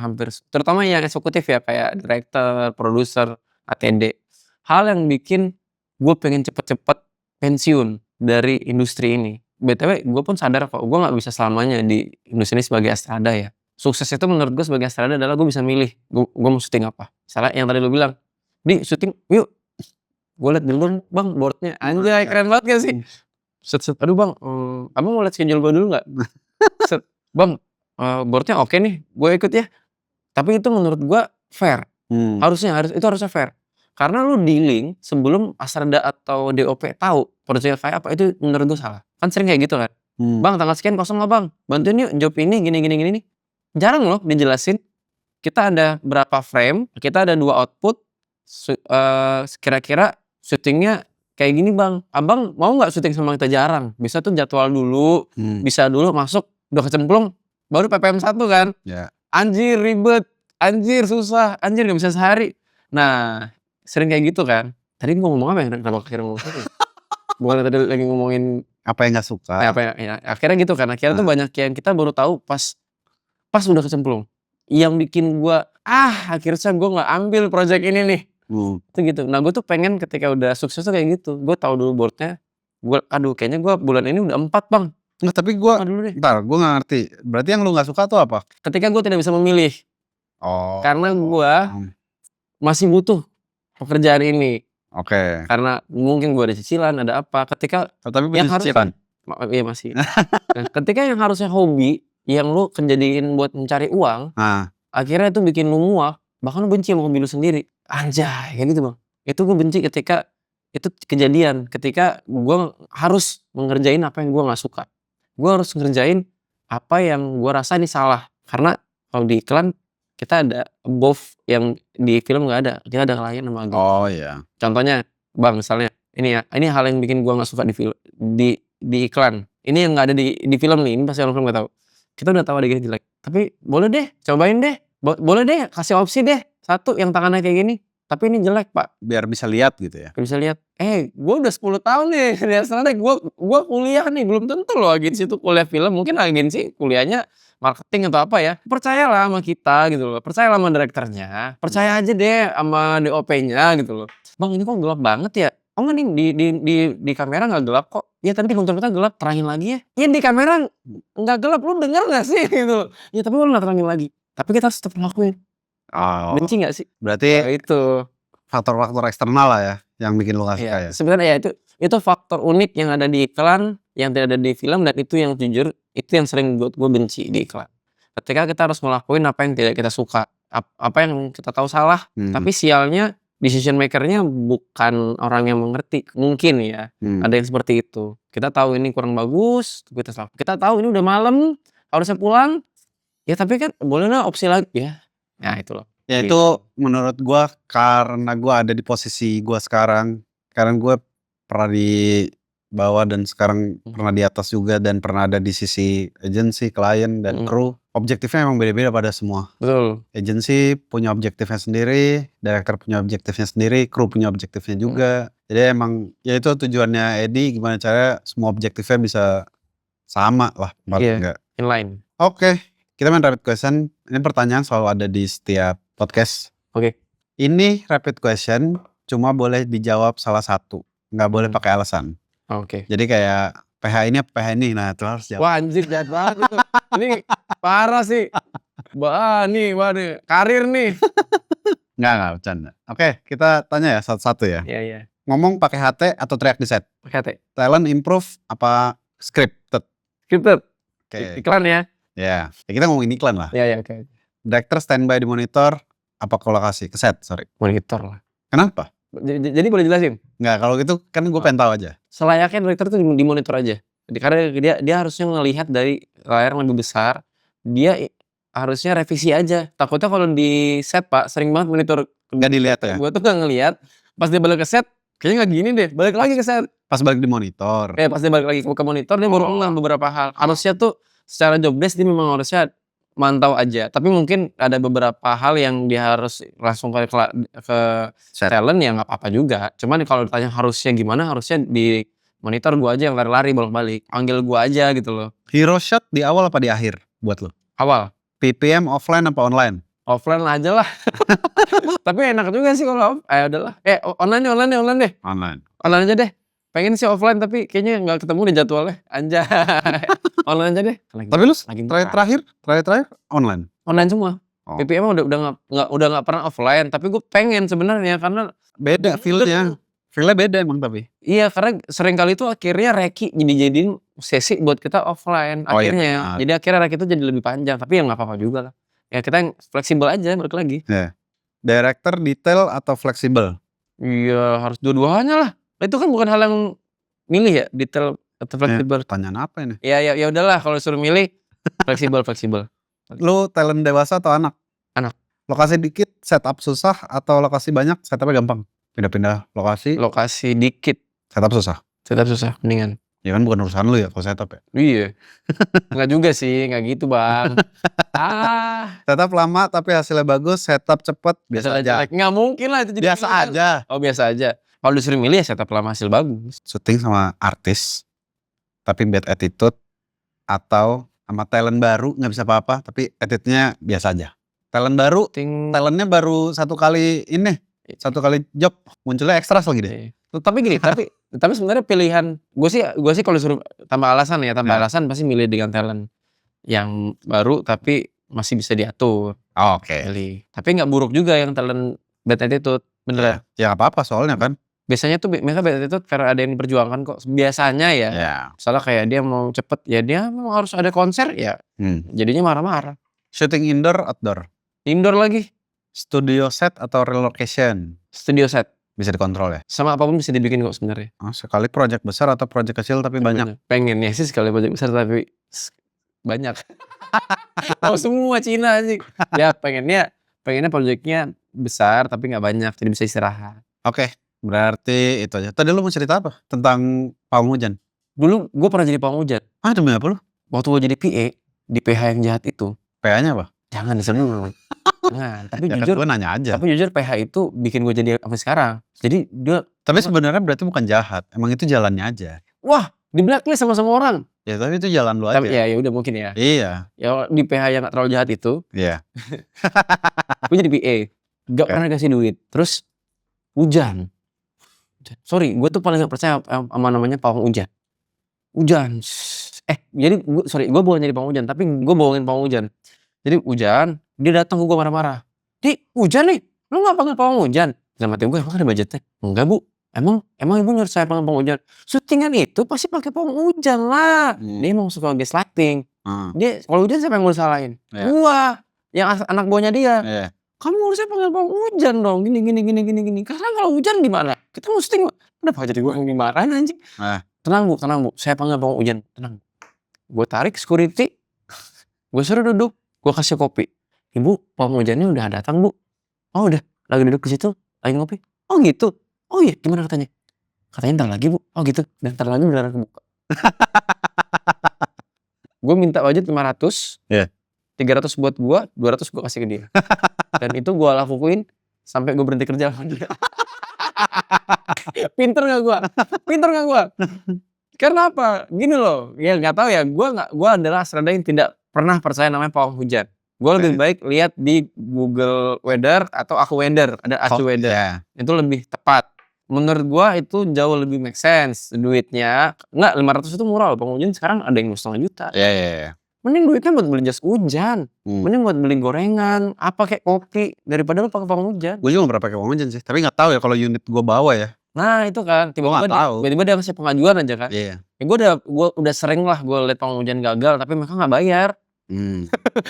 B: terutama yang eksekutif ya, kayak director, produser, ATD. Hal yang bikin gue pengen cepet-cepet pensiun dari industri ini. BTW gue pun sadar kok gue gak bisa selamanya di industri ini sebagai astrada ya. Sukses itu menurut gue sebagai astrada adalah gue bisa milih gue mau syuting apa. Salah yang tadi lu bilang, di syuting yuk. Gue liat dulu bang boardnya, anjay keren banget gak sih? Aduh bang, abang mau liat schedule gue dulu gak? Bang, boardnya oke nih, gue ikut ya. Tapi itu menurut gue fair. Itu harusnya fair. Karena lu dealing sebelum astrada atau DOP tahu produksinya kayak apa, itu menurut gue salah. Kan sering kayak gitu kan. Bang tanggal sekian kosong gak bang? Bantuin yuk job ini gini nih. Jarang loh dijelasin. Kita ada berapa frame, kita ada 2 output. Kira-kira syutingnya kayak gini bang. Abang mau gak syuting sama kita? Jarang. Bisa tuh jadwal dulu. Bisa dulu masuk, udah kecemplung, baru PPM 1 kan. Anjir ribet, anjir susah, anjir gak bisa sehari. Nah sering kayak gitu kan. Tadi gue ngomong apa ya? Kenapa akhirnya ngomong apa? Bukan tadi lagi ngomongin
A: Apa yang nggak suka?
B: Akhirnya gitu kan. Akhirnya tuh banyak yang kita baru tahu pas udah kecemplung. Yang bikin gua, akhirnya gua nggak ambil project ini nih. Itu gitu. Nah, gue tuh pengen ketika udah sukses tuh kayak gitu. Gue tahu dulu boardnya. Kayaknya gue bulan ini udah 4 bang.
A: Nggak, tapi gue
B: dulu deh.
A: ntar gue nggak ngerti. Berarti yang lu nggak suka tuh apa?
B: Ketika gue tidak bisa memilih. Karena gue masih butuh pekerjaan ini.
A: Oke.
B: Karena mungkin gue ada cicilan, ada apa. Ketika
A: tapi yang cicilan.
B: Iya masih. Nah, ketika yang harusnya hobi, yang lu kejadiin buat mencari uang, akhirnya itu bikin lu muak. Bahkan lu benci sama hobi lu sendiri. Anjay, kayak gitu bang. Itu gue benci ketika itu kejadian. Ketika gue harus mengerjain apa yang gue gak suka. Gue harus ngerjain apa yang gue rasa ini salah. Karena kalau di iklan kita ada above yang di film gak ada. Kita ada klien sama agen.
A: Oh iya.
B: Contohnya bang misalnya. Ini hal yang bikin gue gak suka di iklan. Ini yang gak ada di film nih. Ini pasti orang film gak tahu. Kita udah tahu ada gini jelek. Tapi boleh deh, cobain deh. Boleh deh, kasih opsi deh. Satu yang tangannya kayak gini. Tapi ini jelek pak.
A: Biar bisa lihat gitu ya.
B: Bisa lihat. Gue udah 10 tahun nih. Biasanya gue kuliah nih. Belum tentu loh agensi itu kuliah film. Mungkin agensi kuliahnya marketing atau apa ya. Percayalah sama kita gitu loh. Percayalah sama direkturnya. Percaya aja deh sama DOP-nya gitu loh. Bang ini kok gelap banget ya. Oh enggak nih di kamera gak gelap kok. Ya tapi di komputer kita gelap. Terangin lagi ya. Ya di kamera gak gelap. Lu denger gak sih gitu. Ya tapi lu gak terangin lagi. Tapi kita harus tetap ngelakuin. Benci gak sih?
A: Berarti
B: itu
A: faktor-faktor eksternal lah ya yang bikin lu gak suka ya.
B: Sebenarnya itu faktor unik yang ada di iklan yang tidak ada di film, dan itu yang jujur itu yang sering buat gue benci di iklan. Ketika kita harus ngelakuin apa yang tidak kita suka, apa yang kita tahu salah, tapi sialnya decision makernya bukan orang yang mengerti. Mungkin ya ada yang seperti itu. Kita tahu ini kurang bagus, kita tahu ini udah malam harusnya pulang, ya tapi kan bolehlah opsi lagi ya. Ya itu loh.
A: Ya itu menurut gue karena gue ada di posisi gue sekarang. Karena gue pernah di bawah dan sekarang pernah di atas juga, dan pernah ada di sisi agensi, klien, dan kru. Objektifnya emang beda-beda pada semua.
B: Betul.
A: Agensi punya objektifnya sendiri, director punya objektifnya sendiri, kru punya objektifnya juga. Jadi emang ya itu tujuannya Edi, gimana caranya semua objektifnya bisa sama lah.
B: Iya, inline.
A: Oke, kita main rapid question. Ini pertanyaan selalu ada di setiap podcast.
B: Oke.
A: Ini rapid question, cuma boleh dijawab salah satu, nggak boleh pakai alasan.
B: Oke.
A: Jadi kayak PH ini apa PH ini, nah itu harus jawab.
B: Wah anjir jahat banget itu. Ini parah sih. Nih, karir nih.
A: Nggak bercanda. Oke, kita tanya ya satu-satu ya.
B: Iya.
A: Ngomong pakai HT atau teriak di set?
B: Pakai HT.
A: Talent improve apa scripted?
B: Scripted.
A: Oke.
B: Iklan ya.
A: Ya, kita ngomongin iklan lah.
B: Iya, oke.
A: Director standby di monitor apa ke lokasi? Ke set, sorry.
B: Monitor lah.
A: Kenapa?
B: Jadi boleh jelasin?
A: Nggak, kalau gitu kan gue pengen tahu aja.
B: Selayaknya director tuh di monitor aja. Karena dia harusnya ngelihat dari layar yang lebih besar. Dia harusnya revisi aja. Takutnya kalau di set pak, sering banget monitor
A: nggak dilihat ya?
B: Gue tuh gak ngelihat. Pas dia balik ke set, kayaknya gak gini deh. Balik lagi ke set.
A: Pas balik di monitor.
B: Pas dia balik lagi ke monitor, dia baru ngeh beberapa hal. Harusnya tuh secara job desk dia memang harusnya mantau aja. Tapi mungkin ada beberapa hal yang dia harus langsung ke talent ya nggak apa-apa juga. Cuman kalau ditanya harusnya gimana, harusnya di monitor gua aja yang lari-lari bolak-balik. Panggil gua aja gitu loh.
A: Hero shot di awal apa di akhir buat lo?
B: Awal.
A: PPM offline apa online?
B: Offline aja lah. Tapi enak juga sih kalau udahlah. Online deh. Online aja deh. Pengen sih offline tapi kayaknya nggak ketemu deh jadwalnya. Anjay. Online aja deh.
A: Tapi lu terakhir online.
B: Online semua. PPM udah nggak pernah offline. Tapi gue pengen sebenarnya karena
A: beda feelnya. Feelnya beda emang tapi.
B: Iya karena sering kali itu akhirnya reki jadiin sesi buat kita offline akhirnya. Jadi akhirnya reki itu jadi lebih panjang. Tapi ya nggak apa-apa juga lah. Ya kita yang fleksibel aja balik lagi.
A: Yeah. Director detail atau fleksibel?
B: Iya harus dua-duanya lah. Itu kan bukan hal yang milih ya, detail atau fleksibel.
A: Pertanyaan apa ini?
B: Ya udahlah kalau suruh milih fleksibel.
A: Lu talent dewasa atau anak?
B: Anak.
A: Lokasi dikit setup susah atau lokasi banyak setupnya gampang? Pindah-pindah lokasi.
B: Lokasi dikit.
A: Setup susah.
B: Mendingan.
A: Ya kan bukan urusan lu ya kalau setup ya.
B: Iya. Enggak juga sih, enggak gitu bang.
A: Setup lama tapi hasilnya bagus, setup cepet biasa aja.
B: Nggak mungkin lah itu jadi
A: biasa aja.
B: Oh biasa aja. Kalau disuruh milih ya setup lama hasil bagus.
A: Syuting sama artis tapi bad attitude, atau sama talent baru nggak bisa apa-apa tapi attitude-nya biasa aja. Talent baru, talentnya baru 1 kali ini, 1 kali job munculnya ekstras lagi deh.
B: Tapi gini, tapi sebenarnya pilihan gue sih kalau disuruh tambah alasan ya, alasan pasti milih dengan talent yang baru tapi masih bisa diatur.
A: Oke.
B: Milih. Tapi nggak buruk juga yang talent bad attitude, bener
A: Ya nggak apa-apa soalnya kan.
B: biasanya tuh mereka bad attitude karena ada yang diperjuangkan kok. Biasanya ya.
A: Ya.
B: Misalnya kayak dia mau cepet ya dia memang harus ada konser ya. Jadinya marah-marah.
A: Shooting indoor, outdoor,
B: Indoor lagi.
A: studio set atau relocation
B: Studio set.
A: bisa dikontrol ya.
B: Sama apapun bisa dibikin kok sebenarnya.
A: Sekali project besar atau project kecil tapi banyak.
B: Pengennya sih sekali project besar tapi banyak. Mau semua Cina sih. Ya pengennya projectnya besar tapi nggak banyak jadi bisa istirahat.
A: Oke, berarti itu aja. Tadi lu mau cerita apa tentang pawang hujan?
B: Dulu gue pernah jadi pawang hujan.
A: Demi apa lu?
B: Waktu gue jadi PA di PH yang jahat itu.
A: PH-nya apa?
B: Jangan disebut. Jangan. Tapi
A: Ya kan
B: jujur.
A: gue nanya aja.
B: Tapi jujur PH itu bikin gue jadi sampai sekarang. Jadi dia.
A: Tapi sebenarnya berarti bukan jahat. Emang itu jalannya aja.
B: Wah, di blacklist sama semua orang.
A: Ya tapi itu jalan lu aja.
B: Tapi ya udah mungkin ya.
A: Iya.
B: Ya di PH yang gak terlalu jahat itu.
A: Iya.
B: Gue jadi PA. Gak pernah kasih duit. Terus hujan. Sorry, gue tuh paling gak percaya sama namanya pawang hujan. Hujan. Jadi gue bukan jadi pawang hujan, tapi gue bohongin pawang hujan. Jadi hujan, dia datang ke gue marah-marah. Di, hujan nih, lu gak panggil pawang hujan? Dalam hati gue, emang ada budgetnya? Enggak bu, emang ibu nyuruh saya panggil pawang hujan? Syutingan itu pasti pakai pawang hujan lah. Dia emang suka gaslighting. Dia kalau hujan siapa yang mau disalahin? Gua, yang anak buahnya dia. Kamu harusnya panggil pawang hujan dong, gini. Karena kalau hujan gimana? Kita mau syuting, kenapa jadi gue yang dimarahin anjing? Tenang bu, saya panggil pawang hujan, tenang. Gue tarik security, gue suruh duduk, gue kasih kopi. Ibu, pawang hujannya udah datang bu. Oh udah, lagi duduk di situ, lagi ngopi. Oh gitu. Oh iya, gimana katanya? Katanya ntar lagi bu. Oh gitu, dan ntar lagi beneran kebuka. Gue minta budget 500. 300 buat gue, 200 gue kasih ke dia. Dan itu gue lakuin sampai gue berhenti kerja sama dia. Pinter gak gue? Karena apa? Gini loh, ya nggak tahu ya. Gue adalah serada yang tidak pernah percaya namanya pawang hujan. Gue lebih baik lihat di Google Weather atau Aku Weather, ada Acu Weather. Itu lebih tepat. Menurut gue itu jauh lebih make sense duitnya. Enggak, 500 itu murah loh. Pawang hujan sekarang ada yang 2,5 juta.
A: Iya.
B: Mending duitnya buat beli jas hujan. Mending buat beli gorengan, apa kayak kopi daripada lu pakai pawang hujan.
A: Gue juga gak pernah pakai pawang hujan sih, tapi gak tahu ya kalau unit gue bawa ya.
B: Nah itu kan tiba-tiba dia kasih pengajuan aja kan.
A: Iya.
B: Ya gue udah sering lah gue liat pawang hujan gagal tapi mereka nggak bayar.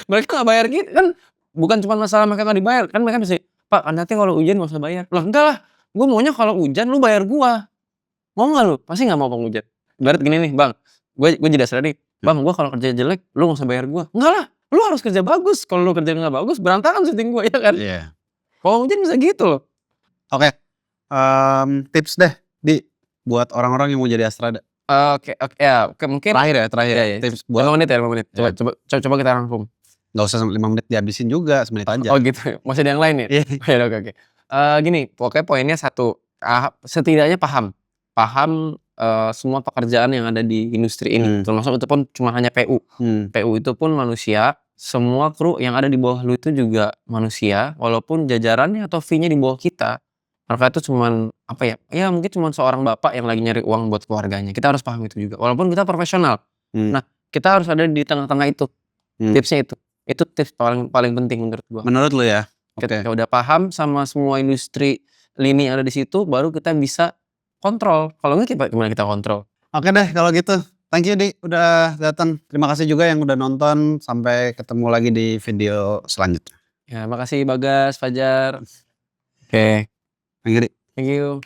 B: Mereka nggak bayar gitu kan, bukan cuma masalah mereka nggak dibayar kan, mereka bisa Pak nanti kalau hujan nggak usah bayar. Lah enggak lah, gue maunya kalau hujan lu bayar gue. Mau nggak lu? Pasti nggak mau pawang hujan. Ibarat gini nih bang, gue jadi dasar nih. Bang, gue kalau kerja jelek, lu gak usah bayar gue. Enggak lah, lu harus kerja bagus. Kalau lu kerja gak bagus, berantakan syuting gue, ya kan? Iya. Pawang hujan bisa gitu loh.
A: Oke. Tips deh, buat orang-orang yang mau jadi Astrada.
B: Oke, mungkin.
A: Terakhir ya.
B: Tips buat 5 menit. Coba kita rangkum.
A: Gak usah 5 menit dihabisin juga, semenit aja.
B: Oh gitu, masih ada yang lain ya? Iya. Oke. Gini, pokoknya poinnya satu. Setidaknya paham semua pekerjaan yang ada di industri ini, termasuk itu pun cuma hanya PU. PU itu pun manusia, semua kru yang ada di bawah lu itu juga manusia, walaupun jajarannya atau fee-nya di bawah kita, mereka itu cuman apa ya? Ya mungkin cuma seorang bapak yang lagi nyari uang buat keluarganya. Kita harus paham itu juga, walaupun kita profesional. Nah, kita harus ada di tengah-tengah itu. Tipsnya itu. Itu tips paling penting menurut gua.
A: Menurut lu ya?
B: Kita udah paham sama semua industri lini yang ada di situ, baru kita bisa kontrol. Kalau enggak gimana kita kontrol? Oke
A: deh kalau gitu. Thank you Di udah datang. Terima kasih juga yang udah nonton. Sampai ketemu lagi di video selanjutnya.
B: Ya, makasih Bagas, Fajar. Oke.
A: Thank you Di.
B: Thank you.